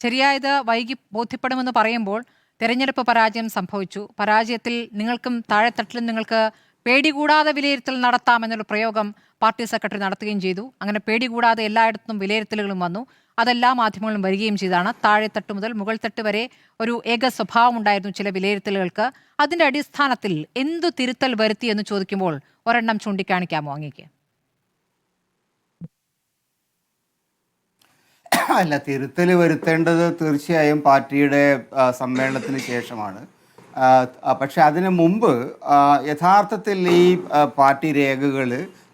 ശരിയായത് വൈകി ബോധ്യപ്പെടുമെന്ന് പറയുമ്പോൾ തെരഞ്ഞെടുപ്പ് പരാജയം സംഭവിച്ചു. പരാജയത്തിൽ നിങ്ങൾക്കും താഴെത്തട്ടിലും നിങ്ങൾക്ക് പേടി കൂടാതെ വിലയിരുത്തൽ നടത്താമെന്നുള്ള പ്രയോഗം പാർട്ടി സെക്രട്ടറി നടത്തുകയും ചെയ്തു. അങ്ങനെ പേടി കൂടാതെ എല്ലായിടത്തും വിലയിരുത്തലുകളും വന്നു. അതെല്ലാ മാധ്യമങ്ങളും വരികയും ചെയ്താണ്. താഴെത്തട്ട് മുതൽ മുകൾ തട്ട് വരെ ഒരു ഏക സ്വഭാവം ഉണ്ടായിരുന്നു ചില വിലയിരുത്തലുകൾക്ക്. അതിന്റെ അടിസ്ഥാനത്തിൽ എന്തു തിരുത്തൽ വരുത്തി എന്ന് ചോദിക്കുമ്പോൾ ഒരെണ്ണം ചൂണ്ടിക്കാണിക്കാമോ അങ്ങേക്ക്? അല്ല, തിരുത്തൽ വരുത്തേണ്ടത് തീർച്ചയായും പാർട്ടിയുടെ സമ്മേളനത്തിന് ശേഷമാണ്. പക്ഷെ അതിനു മുമ്പ് യഥാർത്ഥത്തിൽ ഈ പാർട്ടി രേഖകൾ,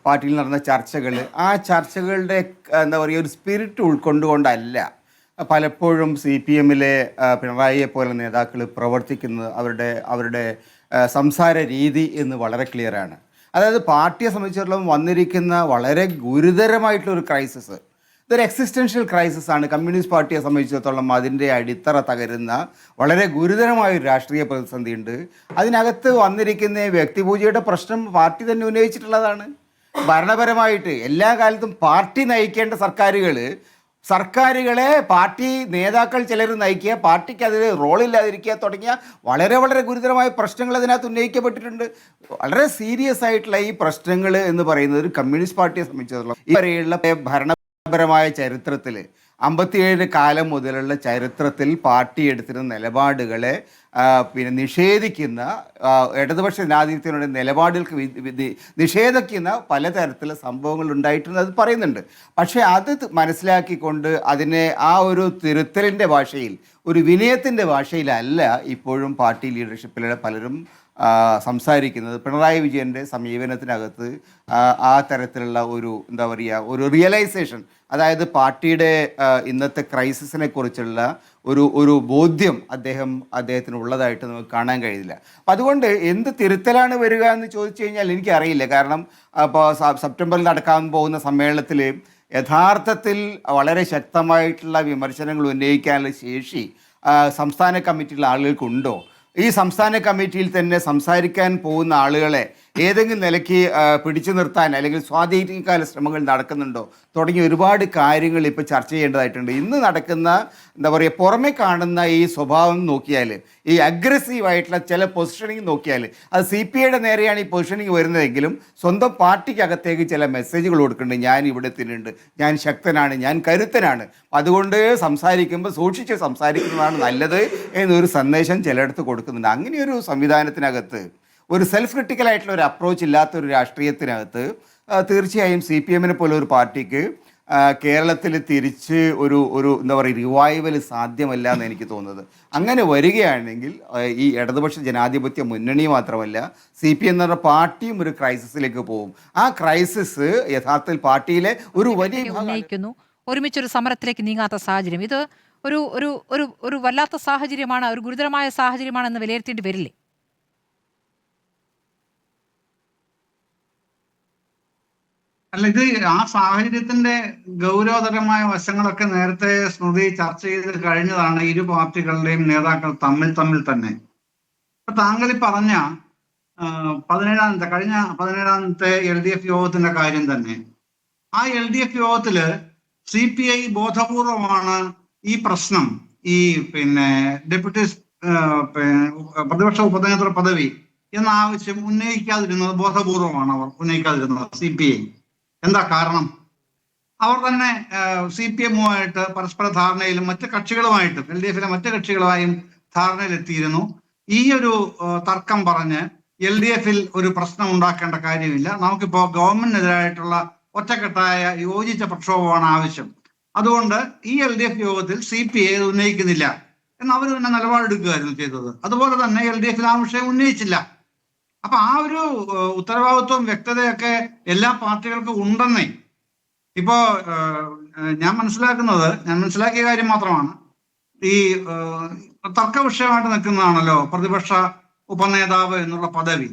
പാർട്ടിയിൽ നടന്ന ചർച്ചകൾ, ആ ചർച്ചകളുടെ എന്താ പറയുക ഒരു സ്പിരിറ്റ് ഉൾക്കൊണ്ടുകൊണ്ടല്ല പലപ്പോഴും CPM-ലെ പിണറായിയെ പോലെ നേതാക്കൾ പ്രവർത്തിക്കുന്നത് അവരുടെ സംസാര രീതി എന്ന് വളരെ ക്ലിയറാണ്. അതായത് പാർട്ടിയെ സംബന്ധിച്ചിടത്തോളം വന്നിരിക്കുന്ന വളരെ ഗുരുതരമായിട്ടുള്ളൊരു ക്രൈസിസ്, ഇതൊരു എക്സിസ്റ്റൻഷ്യൽ ക്രൈസിസ് ആണ്. കമ്മ്യൂണിസ്റ്റ് പാർട്ടിയെ സംബന്ധിച്ചിടത്തോളം അതിൻ്റെ അടിത്തറ തകരുന്ന വളരെ ഗുരുതരമായൊരു രാഷ്ട്രീയ പ്രതിസന്ധിയുണ്ട്. അതിനകത്ത് വന്നിരിക്കുന്ന വ്യക്തിപൂജയുടെ പ്രശ്നം പാർട്ടി തന്നെ ഉന്നയിച്ചിട്ടുള്ളതാണ്. ഭരണപരമായിട്ട് എല്ലാ കാലത്തും പാർട്ടി നയിക്കേണ്ട സർക്കാരുകളെ പാർട്ടി നേതാക്കൾ ചിലർ നയിക്കുക, പാർട്ടിക്ക് അതിൽ റോളില്ലാതിരിക്കുക തുടങ്ങിയ വളരെ വളരെ ഗുരുതരമായ പ്രശ്നങ്ങൾ അതിനകത്ത് ഉന്നയിക്കപ്പെട്ടിട്ടുണ്ട്. വളരെ സീരിയസ് ആയിട്ടുള്ള ഈ പ്രശ്നങ്ങൾ എന്ന് പറയുന്നത് ഒരു കമ്മ്യൂണിസ്റ്റ് പാർട്ടിയെ സംബന്ധിച്ചിടത്തോളം ഇവരെയുള്ള ഭരണപരമായ ചരിത്രത്തിൽ 57 കാലം മുതലുള്ള ചരിത്രത്തിൽ പാർട്ടി എടുത്തിരുന്ന നിലപാടുകളെ നിഷേധിക്കുന്ന, ഇടതുപക്ഷ ജനാധിപത്യത്തിനുള്ള നിലപാടുകൾക്ക് നിഷേധിക്കുന്ന പലതരത്തിലുള്ള സംഭവങ്ങൾ ഉണ്ടായിട്ടുണ്ട്, അത് പറയുന്നുണ്ട്. പക്ഷേ അത് മനസ്സിലാക്കിക്കൊണ്ട് അതിനെ ആ ഒരു തിരുത്തലിൻ്റെ ഭാഷയിൽ, ഒരു വിനയത്തിൻ്റെ ഭാഷയിലല്ല ഇപ്പോഴും പാർട്ടി ലീഡർഷിപ്പിലുള്ള പലരും സംസാരിക്കുന്നത്. പിണറായി വിജയൻ്റെ സമീപനത്തിനകത്ത് ആ തരത്തിലുള്ള ഒരു റിയലൈസേഷൻ, അതായത് പാർട്ടിയുടെ ഇന്നത്തെ ക്രൈസിസിനെ കുറിച്ചുള്ള ഒരു ബോധ്യം അദ്ദേഹത്തിന് ഉള്ളതായിട്ട് നമുക്ക് കാണാൻ കഴിയില്ല. അപ്പം അതുകൊണ്ട് എന്ത് തിരുത്തലാണ് വരിക എന്ന് ചോദിച്ചു കഴിഞ്ഞാൽ എനിക്കറിയില്ല. കാരണം ഇപ്പോൾ സെപ്റ്റംബറിൽ നടക്കാൻ പോകുന്ന സമ്മേളനത്തിൽ യഥാർത്ഥത്തിൽ വളരെ ശക്തമായിട്ടുള്ള വിമർശനങ്ങൾ ഉന്നയിക്കാനുള്ള ശേഷി സംസ്ഥാന കമ്മിറ്റിയിലുള്ള ആളുകൾക്കുണ്ടോ? ഈ സംസ്ഥാന കമ്മിറ്റിയിൽ തന്നെ സംസാരിക്കാൻ പോകുന്ന ആളുകളെ ഏതെങ്കിലും നിലയ്ക്ക് പിടിച്ചു നിർത്താൻ അല്ലെങ്കിൽ സ്വാധീനിക്കാനുള്ള ശ്രമങ്ങൾ നടക്കുന്നുണ്ടോ തുടങ്ങിയ ഒരുപാട് കാര്യങ്ങൾ ഇപ്പോൾ ചർച്ച ചെയ്യേണ്ടതായിട്ടുണ്ട്. ഇന്ന് നടക്കുന്ന പുറമെ കാണുന്ന ഈ സ്വഭാവം നോക്കിയാൽ, ഈ അഗ്രസീവായിട്ടുള്ള ചില പൊസിഷനിങ് നോക്കിയാൽ അത് CPIയുടെ നേരെയാണ് ഈ പൊസിഷനിങ് വരുന്നതെങ്കിലും സ്വന്തം പാർട്ടിക്കകത്തേക്ക് ചില മെസ്സേജുകൾ കൊടുക്കുന്നുണ്ട്. ഞാൻ ഇവിടെ തന്നെയുണ്ട്, ഞാൻ ശക്തനാണ്, ഞാൻ കരുത്തനാണ്, അതുകൊണ്ട് സംസാരിക്കുമ്പോൾ സൂക്ഷിച്ച് സംസാരിക്കുന്നതാണ് നല്ലത് എന്നൊരു സന്ദേശം ചിലയിടത്ത് കൊടുക്കുന്നുണ്ട്. അങ്ങനെയൊരു സംവിധാനത്തിനകത്ത് ഒരു സെൽഫ് ക്രിട്ടിക്കലായിട്ടുള്ള ഒരു അപ്രോച്ച് ഇല്ലാത്തൊരു രാഷ്ട്രീയത്തിനകത്ത് തീർച്ചയായും CPM-നെ പോലെ ഒരു പാർട്ടിക്ക് കേരളത്തിൽ തിരിച്ച് ഒരു റിവൈവൽ സാധ്യമല്ല എന്ന് എനിക്ക് തോന്നുന്നത്. അങ്ങനെ വരികയാണെങ്കിൽ ഈ ഇടതുപക്ഷ ജനാധിപത്യ മുന്നണി മാത്രമല്ല CPM എന്ന് പറഞ്ഞ പാർട്ടിയും ഒരു ക്രൈസിസിലേക്ക് പോകും. ആ ക്രൈസിസ് യഥാർത്ഥത്തിൽ പാർട്ടിയിലെ ഒരു വലിയ ഉന്നയിക്കുന്നു. ഒരുമിച്ചൊരു സമരത്തിലേക്ക് നീങ്ങാത്ത സാഹചര്യം, ഇത് ഒരു വല്ലാത്ത സാഹചര്യമാണ്, ഒരു ഗുരുതരമായ സാഹചര്യമാണെന്ന് വിലയിരുത്തേണ്ടി വരില്ലേ? അല്ല, ഇത് ആ സാഹചര്യത്തിന്റെ ഗൗരവതരമായ വശങ്ങളൊക്കെ നേരത്തെ സ്മൃതി ചർച്ച ചെയ്ത് കഴിഞ്ഞതാണ് ഇരു പാർട്ടികളുടെയും നേതാക്കൾ തമ്മിൽ തന്നെ. ഇപ്പൊ താങ്കൾ പറഞ്ഞ കഴിഞ്ഞ 17-ാമത്തെ LDF യോഗത്തിന്റെ കാര്യം തന്നെ, ആ LDF യോഗത്തില് CPI ബോധപൂർവമാണ് ഈ പ്രശ്നം, ഈ ഡെപ്യൂട്ടി പ്രതിപക്ഷ ഉപനേതൃ പദവി എന്ന ആവശ്യം ഉന്നയിക്കാതിരുന്നത് ബോധപൂർവമാണ്. അവർ ഉന്നയിക്കാതിരുന്നത് CPI. എന്താ കാരണം? അവർ തന്നെ CPM-ഉമായിട്ട് പരസ്പര ധാരണയിലും മറ്റ് കക്ഷികളുമായിട്ടും LDF-ലെ മറ്റ് കക്ഷികളുമായും ധാരണയിലെത്തിയിരുന്നു. ഈ ഒരു തർക്കം പറഞ്ഞ് LDF-ൽ ഒരു പ്രശ്നം ഉണ്ടാക്കേണ്ട കാര്യമില്ല, നമുക്കിപ്പോ ഗവൺമെന്റിനെതിരായിട്ടുള്ള ഒറ്റക്കെട്ടായ യോജിച്ച പ്രക്ഷോഭമാണ് ആവശ്യം, അതുകൊണ്ട് ഈ LDF യോഗത്തിൽ CPI ഉന്നയിക്കുന്നില്ല എന്ന് അവർ തന്നെ നിലപാടെടുക്കുകയായിരുന്നു ചെയ്തത്. അതുപോലെ തന്നെ LDF-ൽ ആ വിഷയം ഉന്നയിച്ചില്ല. അപ്പൊ ആ ഒരു ഉത്തരവാദിത്വം, വ്യക്തതയൊക്കെ എല്ലാ പാർട്ടികൾക്കും ഉണ്ടെന്നേ ഇപ്പോ ഞാൻ മനസ്സിലാക്കിയ കാര്യം മാത്രമാണ്. ഈ തർക്ക വിഷയമായിട്ട് നിൽക്കുന്നതാണല്ലോ പ്രതിപക്ഷ ഉപനേതാവ് എന്നുള്ള പദവി.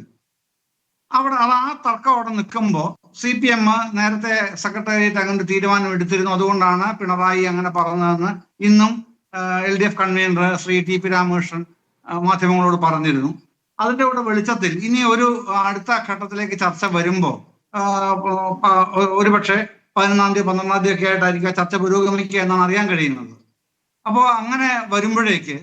ആ തർക്കം അവിടെ നിൽക്കുമ്പോൾ CPM നേരത്തെ സെക്രട്ടേറിയറ്റ് അങ്ങനെ തീരുമാനം എടുത്തിരുന്നു, അതുകൊണ്ടാണ് പിണറായി അങ്ങനെ പറഞ്ഞതെന്ന് ഇന്നും LDF convener Shri TP Ramakrishnan മാധ്യമങ്ങളോട് പറഞ്ഞിരുന്നു. അതിന്റെ കൂടെ വെളിച്ചത്തിൽ ഇനി ഒരു അടുത്ത ഘട്ടത്തിലേക്ക് ചർച്ച വരുമ്പോൾ ഒരുപക്ഷെ 11-ാം തീയതി 12-ാം തീയതി ഒക്കെ ആയിട്ടായിരിക്കും ചർച്ച പുരോഗമിക്കുക എന്നാണ് അറിയാൻ കഴിയുന്നത്. അപ്പോൾ അങ്ങനെ വരുമ്പോഴേക്ക്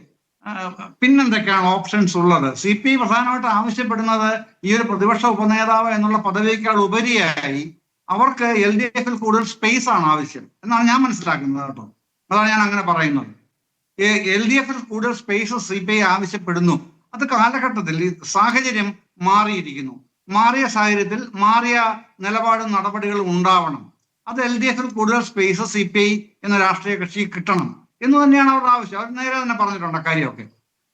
പിന്നെന്തൊക്കെയാണ് ഓപ്ഷൻസ് ഉള്ളത്? CPI പ്രധാനമായിട്ട് ആവശ്യപ്പെടുന്നത് ഈ ഒരു പ്രതിപക്ഷ ഉപനേതാവ് എന്നുള്ള പദവിയേക്കാൾ ഉപരിയായി അവർക്ക് LDF-ൽ കൂടുതൽ സ്പേസ് ആണ് ആവശ്യം എന്നാണ് ഞാൻ മനസ്സിലാക്കുന്നത് കേട്ടോ. അതാണ് ഞാൻ അങ്ങനെ പറയുന്നത്. LDF-ൽ കൂടുതൽ സ്പേസ് CPI ആവശ്യപ്പെടുന്നു. അത് കാലഘട്ടത്തിൽ ഈ സാഹചര്യം മാറിയിരിക്കുന്നു. മാറിയ സാഹചര്യത്തിൽ മാറിയ നിലപാടും നടപടികളും ഉണ്ടാവണം. അത് LDF-ൽ കൂടുതൽ സ്പേസ് CPI എന്ന രാഷ്ട്രീയ കക്ഷി കിട്ടണം എന്ന് തന്നെയാണ് അവരുടെ ആവശ്യം. അവർ നേരെ തന്നെ പറഞ്ഞിട്ടുണ്ട് കാര്യമൊക്കെ.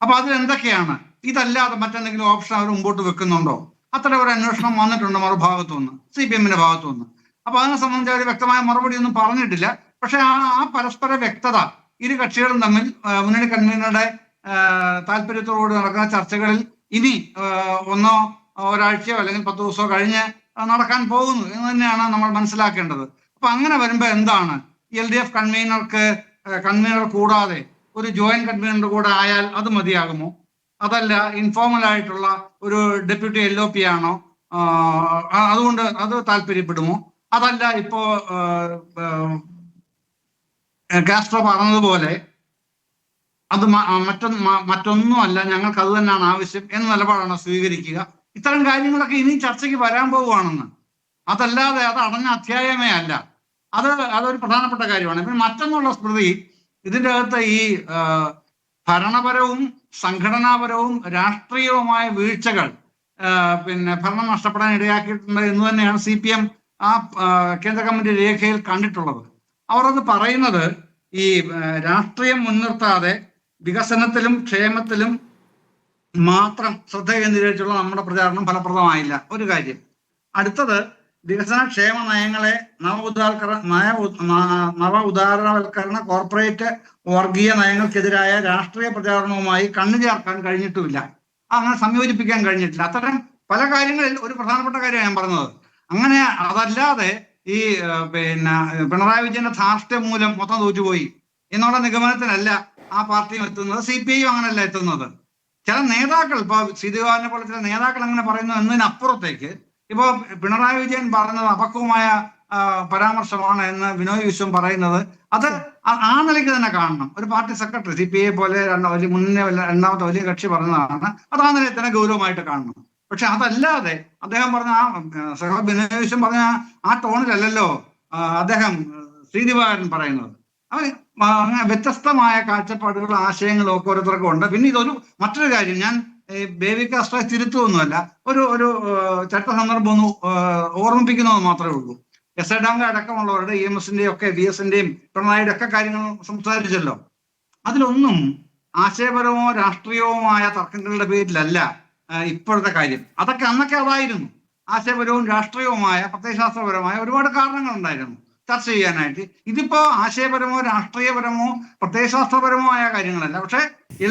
അപ്പൊ അതിൽ എന്തൊക്കെയാണ്? ഇതല്ലാതെ മറ്റെന്തെങ്കിലും ഓപ്ഷൻ അവർ മുമ്പോട്ട് വെക്കുന്നുണ്ടോ? അത്ര ഒരു അന്വേഷണം വന്നിട്ടുണ്ട് മറുഭാഗത്തു നിന്ന്, CPM-ന്റെ ഭാഗത്തു നിന്ന്. അപ്പൊ അതിനെ സംബന്ധിച്ച് അവർ വ്യക്തമായ മറുപടി ഒന്നും പറഞ്ഞിട്ടില്ല. പക്ഷെ ആ പരസ്പര വ്യക്തത ഇരു കക്ഷികളും തമ്മിൽ മുന്നണി കൺവീനറുടെ താല്പര്യത്തോടുകൂടി നടക്കുന്ന ചർച്ചകളിൽ ഇനി ഒരാഴ്ചയോ അല്ലെങ്കിൽ 10 ദിവസമോ കഴിഞ്ഞ് നടക്കാൻ പോകുന്നു എന്ന് തന്നെയാണ് നമ്മൾ മനസ്സിലാക്കേണ്ടത്. അപ്പൊ അങ്ങനെ വരുമ്പോൾ എന്താണ് LDF കൺവീനർ കൂടാതെ ഒരു ജോയിന്റ് കൺവീനർ കൂടെ ആയാൽ അത് മതിയാകുമോ? അതല്ല ഇൻഫോർമൽ ആയിട്ടുള്ള ഒരു ഡെപ്യൂട്ടി LOP ആണോ? അതുകൊണ്ട് അത് താല്പര്യപ്പെടുമോ? അതല്ല ഇപ്പോ കാസ്ട്രോ പറഞ്ഞതുപോലെ അത് മറ്റൊന്നുമല്ല, ഞങ്ങൾക്ക് അത് തന്നെയാണ് ആവശ്യം എന്ന നിലപാടാണ് സ്വീകരിക്കുക. ഇത്തരം കാര്യങ്ങളൊക്കെ ഇനി ചർച്ചയ്ക്ക് വരാൻ പോവുകയാണെന്ന്. അതല്ലാതെ അത് അടഞ്ഞ അധ്യായമേ അല്ല. അതൊരു പ്രധാനപ്പെട്ട കാര്യമാണ്. പിന്നെ മറ്റൊന്നുള്ള സ്മൃതി, ഇതിൻ്റെ അകത്ത് ഈ ഭരണപരവും സംഘടനാപരവും രാഷ്ട്രീയവുമായ വീഴ്ചകൾ ഭരണം നഷ്ടപ്പെടാൻ ഇടയാക്കിയിട്ടുണ്ട് എന്ന് തന്നെയാണ് CPM ആ കേന്ദ്ര കമ്മിറ്റി രേഖയിൽ കണ്ടിട്ടുള്ളത്. അവർ അത് പറയുന്നത് ഈ രാഷ്ട്രീയം മുൻനിർത്താതെ വികസനത്തിലും ക്ഷേമത്തിലും മാത്രം ശ്രദ്ധ കേന്ദ്രീകരിച്ചുള്ള നമ്മുടെ പ്രചാരണം ഫലപ്രദമായില്ല, ഒരു കാര്യം. അടുത്തത്, വികസന ക്ഷേമ നയങ്ങളെ നവ ഉദാരവൽക്കരണ കോർപ്പറേറ്റ് വർഗീയ നയങ്ങൾക്കെതിരായ രാഷ്ട്രീയ പ്രചാരണവുമായി കണ്ണു ചേർക്കാൻ കഴിഞ്ഞിട്ടുമില്ല, അങ്ങനെ സംയോജിപ്പിക്കാൻ കഴിഞ്ഞിട്ടില്ല. അത്തരം പല കാര്യങ്ങളിൽ ഒരു പ്രധാനപ്പെട്ട കാര്യമാണ് ഞാൻ പറഞ്ഞത്. അങ്ങനെ അതല്ലാതെ ഈ പിണറായി വിജയന്റെ ധാർഷ്ട്യം മൂലം മൊത്തം തോറ്റുപോയി എന്നുള്ള നിഗമനത്തിനല്ല ആ പാർട്ടിയും എത്തുന്നത്, CPI അങ്ങനെയല്ല എത്തുന്നത്. ചില നേതാക്കൾ, ഇപ്പൊ ശ്രീധുവാനെ പോലെ ചില നേതാക്കൾ അങ്ങനെ പറയുന്നു എന്നതിനപ്പുറത്തേക്ക് ഇപ്പോ പിണറായി വിജയൻ പറഞ്ഞത് അപക്വമായ പരാമർശമാണ് എന്ന് ബിനോയ് വിശ്വം പറയുന്നത്, അത് ആ നിലയ്ക്ക് തന്നെ കാണണം. ഒരു പാർട്ടി സെക്രട്ടറി CPI പോലെ രണ്ടാമത്തെ വലിയ കക്ഷി പറഞ്ഞതാണ്, അത് ആ നിലയിൽ തന്നെ ഗൗരവമായിട്ട് കാണണം. പക്ഷെ അതല്ലാതെ അദ്ദേഹം പറഞ്ഞ ബിനോയ് വിശ്വം പറഞ്ഞ ആ ടോണിലല്ലല്ലോ അദ്ദേഹം ശ്രീദിവാകരൻ പറയുന്നത്. അങ്ങനെ വ്യത്യസ്തമായ കാഴ്ചപ്പാടുകളും ആശയങ്ങളും ഒക്കെ ഓരോരുത്തർക്കും ഉണ്ട്. പിന്നെ മറ്റൊരു കാര്യം, ഞാൻ ബേബി കാസ്ട്രോയെ തിരുത്തുമൊന്നുമല്ല, ഒരു ചട്ട സന്ദർഭം ഒന്ന് ഓർമ്മിപ്പിക്കുന്നത് മാത്രമേ ഉള്ളൂ. SI ഡാങ്ക അടക്കമുള്ളവരുടെ EMSന്റെയും ഒക്കെ VSന്റെയും പിണറായിയുടെ ഒക്കെ കാര്യങ്ങൾ സംസാരിച്ചല്ലോ. അതിലൊന്നും ആശയപരമോ രാഷ്ട്രീയവുമായ തർക്കങ്ങളുടെ പേരിലല്ല ഇപ്പോഴത്തെ കാര്യം. അന്നൊക്കെ അതായിരുന്നു. ആശയപരവും രാഷ്ട്രീയവുമായ പ്രത്യയശാസ്ത്രപരമായ ഒരുപാട് കാരണങ്ങൾ ഉണ്ടായിരുന്നു ചർച്ച ചെയ്യാനായിട്ട്. ഇതിപ്പോ ആശയപരമോ രാഷ്ട്രീയപരമോ പ്രത്യയശാസ്ത്രപരമോ ആയ കാര്യങ്ങളല്ല, പക്ഷെ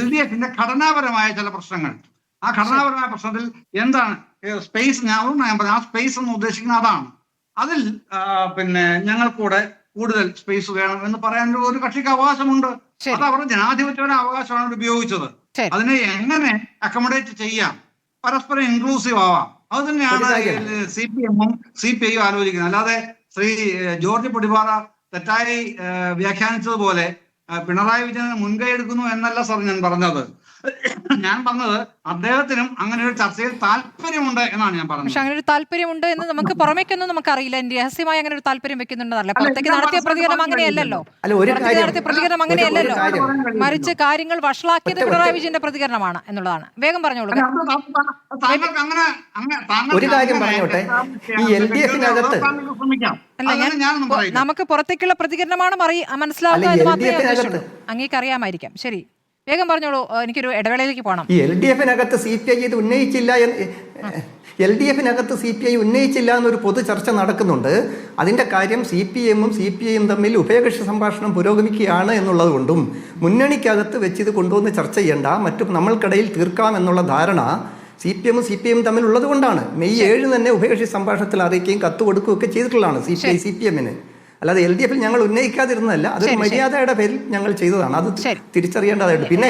LDFന്റെ ഘടനാപരമായ ചില പ്രശ്നങ്ങൾ, ആ ഘടനാപരമായ പ്രശ്നത്തിൽ എന്താണ് സ്പേസ്, ഞാൻ പറഞ്ഞു ആ സ്പേസ് എന്ന് ഉദ്ദേശിക്കുന്നത് അതാണ്. അതിൽ ഞങ്ങൾക്കൂടെ കൂടുതൽ സ്പേസ് വേണം എന്ന് പറയാൻ ഒരു കക്ഷിക്ക് അവകാശമുണ്ട്. അത് അവരുടെ ജനാധിപത്യപരമായ അവകാശമാണ് ഉപയോഗിച്ചത്. അതിനെ എങ്ങനെ അക്കോമഡേറ്റ് ചെയ്യാം, പരസ്പരം ഇൻക്ലൂസീവ് ആവാം, അത് തന്നെയാണ് CPM-ഉം CPI-യും ആലോചിക്കുന്നത്. അല്ലാതെ ശ്രീ ജോർജ് പൊടിപാറ തെറ്റായി വ്യാഖ്യാനിച്ചതുപോലെ പിണറായി വിജയൻ മുൻകൈ എടുക്കുന്നു എന്നല്ല സാർ ഞാൻ പറഞ്ഞത്. ഞാൻ പറഞ്ഞത് അദ്ദേഹത്തിനും അങ്ങനെ ഒരു ചർച്ചയിൽ താല്പര്യമുണ്ട് എന്നാണ് ഞാൻ പറഞ്ഞത്. പക്ഷെ അങ്ങനെ ഒരു താല്പര്യമുണ്ട് എന്ന് നമുക്ക് പുറമേക്കൊന്നും നമുക്കറിയില്ല. രഹസ്യമായി അങ്ങനെ ഒരു താല്പര്യം വെക്കുന്നുണ്ടെന്നല്ല, പുറത്തേക്ക് നടത്തിയ പ്രതികരണം അങ്ങനെയല്ലോ, മറിച്ച് കാര്യങ്ങൾ വഷളാക്കിയത് പിണറായി വിജയന്റെ പ്രതികരണമാണ് എന്നുള്ളതാണ്. വേഗം പറഞ്ഞോളൂ. ഒരു കാര്യം പറഞ്ഞോട്ടെ, ഈ LDF-നകത്ത് നമുക്ക് പുറത്തേക്കുള്ള പ്രതികരണമാണ് മനസ്സിലാക്കുക എന്ന് മാത്രമേ ഉദ്ദേശിച്ചുള്ളൂ. അങ്ങേക്ക് അറിയാമായിരിക്കാം. ശരി, വേഗം പറഞ്ഞോളൂ, എനിക്കൊരു ഇടവേളയിലേക്ക് പോകണം. ഈ LDF-നകത്ത് CPI ഇത് ഉന്നയിച്ചില്ല എന്നൊരു പൊതു ചർച്ച നടക്കുന്നുണ്ട്. അതിൻ്റെ കാര്യം CPM-ഉം CPI-യും തമ്മിൽ ഉഭയകക്ഷി സംഭാഷണം പുരോഗമിക്കുകയാണ് എന്നുള്ളത് കൊണ്ടും മുന്നണിക്കകത്ത് വെച്ച് ഇത് കൊണ്ടുവന്ന് ചർച്ച ചെയ്യേണ്ട, മറ്റും നമ്മൾക്കിടയിൽ തീർക്കാം എന്നുള്ള ധാരണ CPM-ഉം CPI-യും തമ്മിലുള്ളത് കൊണ്ടാണ് മെയ് 7 തന്നെ ഉഭയകക്ഷി സംഭാഷണത്തിൽ അറിയിക്കുകയും കത്ത് കൊടുക്കുകയൊക്കെ ചെയ്തിട്ടുള്ളതാണ് CPI CPM-ന്. അല്ലാതെ LDF-ൽ ഞങ്ങൾ ഉന്നയിക്കാതിരുന്നതല്ല, അതൊരു മര്യാദയുടെ പേരിൽ ഞങ്ങൾ ചെയ്തതാണ്. അത് തിരിച്ചറിയേണ്ടതായിട്ട്. പിന്നെ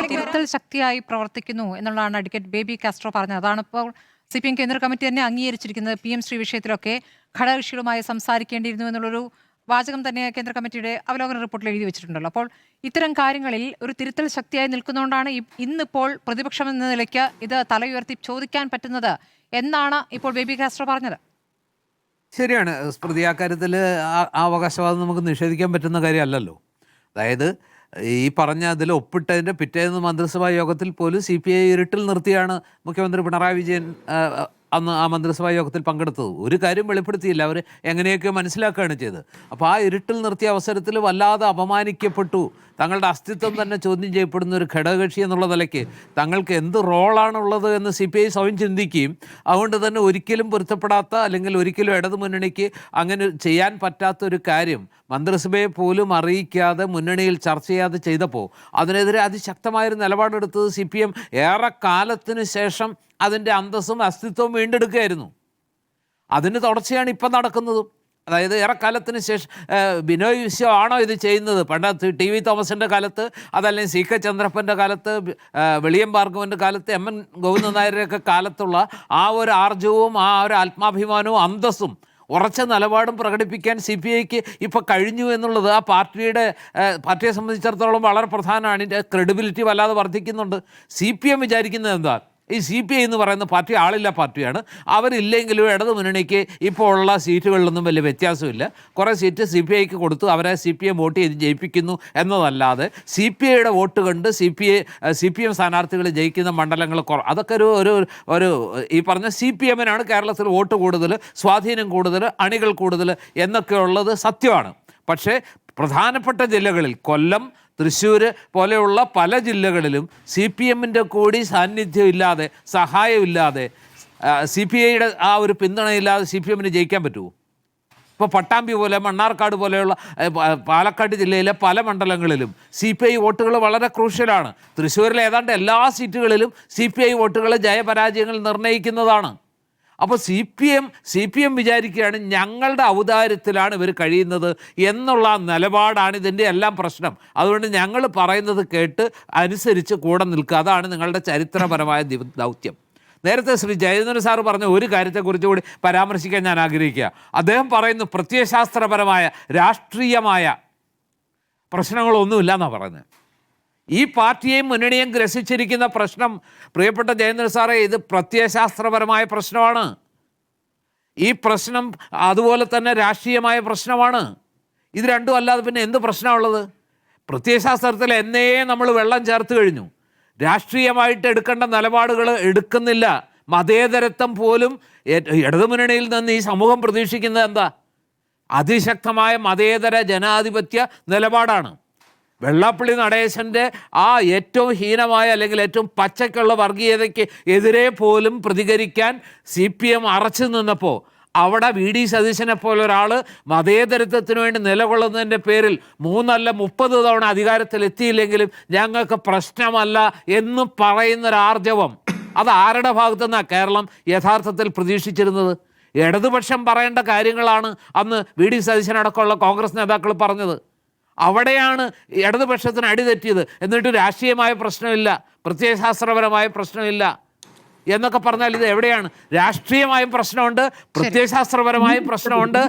തിരുത്തൽ ശക്തിയായി പ്രവർത്തിക്കുന്നു എന്നുള്ളതാണ് അഡ്വക്കേറ്റ് ബേബി കാസ്ട്രോ പറഞ്ഞത്. അതാണ് ഇപ്പോൾ CPM കേന്ദ്ര കമ്മിറ്റി തന്നെ അംഗീകരിച്ചിരിക്കുന്നത്. PM ശ്രീ വിഷയത്തിലൊക്കെ ഘടകകക്ഷികളുമായി സംസാരിക്കേണ്ടിയിരുന്നു എന്നുള്ളൊരു വാചകം തന്നെ കേന്ദ്ര കമ്മിറ്റിയുടെ അവലോകന റിപ്പോർട്ടിൽ എഴുതി വെച്ചിട്ടുണ്ടല്ലോ. അപ്പോൾ ഇത്തരം കാര്യങ്ങളിൽ ഒരു തിരുത്തൽ ശക്തിയായി നിൽക്കുന്നതുകൊണ്ടാണ് ഇന്നിപ്പോൾ പ്രതിപക്ഷം എന്ന നിലയ്ക്ക് ഇത് തലയുയർത്തി ചോദിക്കാൻ പറ്റുന്നത് എന്നാണ് ഇപ്പോൾ ബേബി കാസ്ട്രോ പറഞ്ഞത്. ശരിയാണ് സ്മൃതി, ആ കാര്യത്തിൽ ആ അവകാശവാദം നമുക്ക് നിഷേധിക്കാൻ പറ്റുന്ന കാര്യമല്ലല്ലോ. അതായത് ഈ പറഞ്ഞ അതിൽ ഒപ്പിട്ടതിൻ്റെ പിറ്റേന്ന് മന്ത്രിസഭാ യോഗത്തിൽ പോലും CPI ഇരുട്ടിൽ നിർത്തിയാണ് മുഖ്യമന്ത്രി പിണറായി വിജയൻ അന്ന് ആ മന്ത്രിസഭാ യോഗത്തിൽ പങ്കെടുത്തത്. ഒരു കാര്യം വെളിപ്പെടുത്തിയില്ല, അവർ എങ്ങനെയൊക്കെ മനസ്സിലാക്കുകയാണ് ചെയ്തത്. അപ്പോൾ ആ ഇരുട്ടിൽ നിർത്തിയ അവസരത്തിൽ വല്ലാതെ അപമാനിക്കപ്പെട്ടു. തങ്ങളുടെ അസ്തിത്വം തന്നെ ചോദ്യം ചെയ്യപ്പെടുന്ന ഒരു ഘടകകക്ഷി എന്നുള്ള നിലയ്ക്ക് തങ്ങൾക്ക് എന്ത് റോളാണുള്ളത് എന്ന് CPI സ്വയം ചിന്തിക്കുകയും അതുകൊണ്ട് തന്നെ ഒരിക്കലും പൊരുത്തപ്പെടാത്ത അല്ലെങ്കിൽ ഒരിക്കലും ഇടതു മുന്നണിക്ക് അങ്ങനെ ചെയ്യാൻ പറ്റാത്ത ഒരു കാര്യം മന്ത്രിസഭയെ പോലും അറിയിക്കാതെ മുന്നണിയിൽ ചർച്ച ചെയ്യാതെ ചെയ്തപ്പോൾ അതിനെതിരെ അതിശക്തമായൊരു നിലപാടെടുത്തത് CPM ഏറെ കാലത്തിന് ശേഷം അതിൻ്റെ അന്തസ്സും അസ്തിത്വവും വീണ്ടെടുക്കുകയായിരുന്നു. അതിന് തുടർച്ചയാണ് ഇപ്പം നടക്കുന്നതും. അതായത് ഏറെക്കാലത്തിന് ശേഷം ബിനോയ് വിശ്വം ആണോ ഇത് ചെയ്യുന്നത്? പണ്ട് TV തോമസിൻ്റെ കാലത്ത്, അതല്ലെങ്കിൽ CK ചന്ദ്രപ്പൻ്റെ കാലത്ത്, വെളിയം ഭാർഗവൻ്റെ കാലത്ത്, MN ഗോവിന്ദൻ നായരുടെയൊക്കെ കാലത്തുള്ള ആ ഒരു ആർജവും ആ ഒരു ആത്മാഭിമാനവും അന്തസ്സും ഉറച്ച നിലപാടും പ്രകടിപ്പിക്കാൻ CPIക്ക് ഇപ്പോൾ കഴിഞ്ഞു എന്നുള്ളത് ആ പാർട്ടിയെ സംബന്ധിച്ചിടത്തോളം വളരെ പ്രധാനമാണ്. ഇതിൻ്റെ ക്രെഡിബിലിറ്റി വല്ലാതെ വർദ്ധിക്കുന്നുണ്ട്. CPM വിചാരിക്കുന്നത് എന്താ? ഈ CPI എന്ന് പറയുന്ന പാർട്ടി ആളില്ല പാർട്ടിയാണ്. അവരില്ലെങ്കിലും ഇടതു മുന്നണിക്ക് ഇപ്പോൾ ഉള്ള സീറ്റുകളിലൊന്നും വലിയ വ്യത്യാസമില്ല. കുറേ സീറ്റ് CPIക്ക് കൊടുത്തു, അവരെ CPM വോട്ട് ചെയ്ത് ജയിപ്പിക്കുന്നു എന്നതല്ലാതെ CPIയുടെ വോട്ട് കണ്ട് CPM സ്ഥാനാർത്ഥികൾ ജയിക്കുന്ന മണ്ഡലങ്ങൾ അതൊക്കെ ഒരു ഈ പറഞ്ഞ CPMനാണ് കേരളത്തിൽ വോട്ട് കൂടുതൽ, സ്വാധീനം കൂടുതൽ, അണികൾ കൂടുതൽ എന്നൊക്കെയുള്ളത് സത്യമാണ്. പക്ഷേ പ്രധാനപ്പെട്ട ജില്ലകളിൽ കൊല്ലം, തൃശ്ശൂർ പോലെയുള്ള പല ജില്ലകളിലും CPMൻ്റെ കൂടി സാന്നിധ്യമില്ലാതെ, സഹായമില്ലാതെ, CPIയുടെ ആ ഒരു പിന്തുണയില്ലാതെ CPMന് ജയിക്കാൻ പറ്റുമോ? ഇപ്പോൾ പട്ടാമ്പി പോലെ, മണ്ണാർക്കാട് പോലെയുള്ള പാലക്കാട് ജില്ലയിലെ പല മണ്ഡലങ്ങളിലും CPI വോട്ടുകൾ വളരെ ക്രൂഷ്യലാണ്. തൃശ്ശൂരിലെ ഏതാണ്ട് എല്ലാ സീറ്റുകളിലും CPI വോട്ടുകൾ ജയപരാജയങ്ങൾ നിർണ്ണയിക്കുന്നതാണ്. അപ്പോൾ CPM വിചാരിക്കുകയാണ് ഞങ്ങളുടെ ഔദാര്യത്തിലാണ് ഇവർ കഴിയുന്നത് എന്നുള്ള നിലപാടാണ് ഇതിൻ്റെ എല്ലാം പ്രശ്നം. അതുകൊണ്ട് ഞങ്ങൾ പറയുന്നത് കേട്ട് അനുസരിച്ച് കൂടെ നിൽക്കുക, അതാണ് നിങ്ങളുടെ ചരിത്രപരമായ ദൗത്യം. നേരത്തെ ശ്രീ ജയചന്ദ്രൻ സാറ് പറഞ്ഞ ഒരു കാര്യത്തെക്കുറിച്ച് കൂടി പരാമർശിക്കാൻ ഞാൻ ആഗ്രഹിക്കുക. അദ്ദേഹം പറയുന്നു പ്രത്യയശാസ്ത്രപരമായ രാഷ്ട്രീയമായ പ്രശ്നങ്ങളൊന്നുമില്ല എന്നാണ് പറയുന്നത്. ഈ പാർട്ടിയെയും മുന്നണിയെയും ഗ്രസിച്ചിരിക്കുന്ന പ്രശ്നം, പ്രിയപ്പെട്ട ജയേന്ദ്രൻ സാറേ, ഇത് പ്രത്യയശാസ്ത്രപരമായ പ്രശ്നമാണ്. ഈ പ്രശ്നം അതുപോലെ തന്നെ രാഷ്ട്രീയമായ പ്രശ്നമാണ്. ഇത് രണ്ടും അല്ലാതെ പിന്നെ എന്ത് പ്രശ്നമുള്ളത്? പ്രത്യയശാസ്ത്രത്തിൽ എന്നേ നമ്മൾ വെള്ളം ചേർത്ത് കഴിഞ്ഞു. രാഷ്ട്രീയമായിട്ട് എടുക്കേണ്ട നിലപാടുകൾ എടുക്കുന്നില്ല. മതേതരത്വം പോലും ഇടതുമുന്നണിയിൽ നിന്ന് ഈ സമൂഹം പ്രതീക്ഷിക്കുന്നത് എന്താ? അതിശക്തമായ മതേതര ജനാധിപത്യ നിലപാടാണ്. വെള്ളാപ്പള്ളി നടേശൻ്റെ ആ ഏറ്റവും ഹീനമായ അല്ലെങ്കിൽ ഏറ്റവും പച്ചയ്ക്കുള്ള വർഗീയതയ്ക്ക് എതിരെ പോലും പ്രതികരിക്കാൻ CPM അറച്ചു നിന്നപ്പോൾ അവിടെ VD സതീശനെ പോലെ ഒരാൾ മതേതരത്വത്തിന് വേണ്ടി നിലകൊള്ളുന്നതിൻ്റെ പേരിൽ 3 അല്ല 30 തവണ അധികാരത്തിലെത്തിയില്ലെങ്കിലും ഞങ്ങൾക്ക് പ്രശ്നമല്ല എന്ന് പറയുന്നൊരാർജവം, അത് ആരുടെ ഭാഗത്തുനിന്നാണ് കേരളം യഥാർത്ഥത്തിൽ പ്രതീക്ഷിച്ചിരുന്നത്? ഇടതുപക്ഷം പറയേണ്ട കാര്യങ്ങളാണ് അന്ന് VD സതീശനടക്കമുള്ള കോൺഗ്രസ് നേതാക്കൾ പറഞ്ഞത്. അവിടെയാണ് ഇടതുപക്ഷത്തിന് അടിതെറ്റിയത്. എന്നിട്ട് രാഷ്ട്രീയമായ പ്രശ്നമില്ല, പ്രത്യയശാസ്ത്രപരമായ പ്രശ്നമില്ല എന്നൊക്കെ പറഞ്ഞാൽ ഇത് എവിടെയാണ്? രാഷ്ട്രീയമായും പ്രശ്നമുണ്ട്, പ്രത്യയശാസ്ത്രപരമായും പ്രശ്നമുണ്ട്.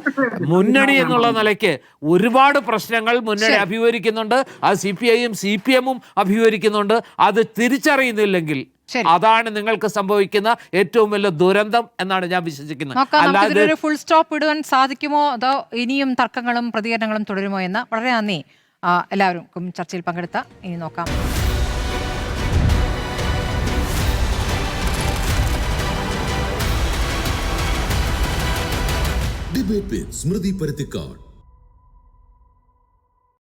മുന്നണി എന്നുള്ള നിലയ്ക്ക് ഒരുപാട് പ്രശ്നങ്ങൾ മുന്നണി അഭിമുഖീകരിക്കുന്നുണ്ട്. അത് CPIയും CPMും അഭിമുഖീകരിക്കുന്നുണ്ട്. അത് തിരിച്ചറിയുന്നില്ലെങ്കിൽ അതാണ് നിങ്ങൾക്ക് സംഭവിക്കുന്ന ഏറ്റവും വലിയ ദുരന്തം എന്നാണ് ഞാൻ വിശ്വസിക്കുന്നത്. അല്ലാതെ ഒരു ഫുൾ സ്റ്റോപ്പ് ഇടുവാൻ സാധിക്കുമോ, അതോ ഇനിയും തർക്കങ്ങളും പ്രതികരണങ്ങളും തുടരുമോ എന്ന്? വളരെ നന്ദി എല്ലാവർക്കും ചർച്ചയിൽ പങ്കെടുത്ത. ഇനി നോക്കാം. ഡിബേറ്റ് വിത്ത് സ്മൃതി പരുത്തിക്കാട്.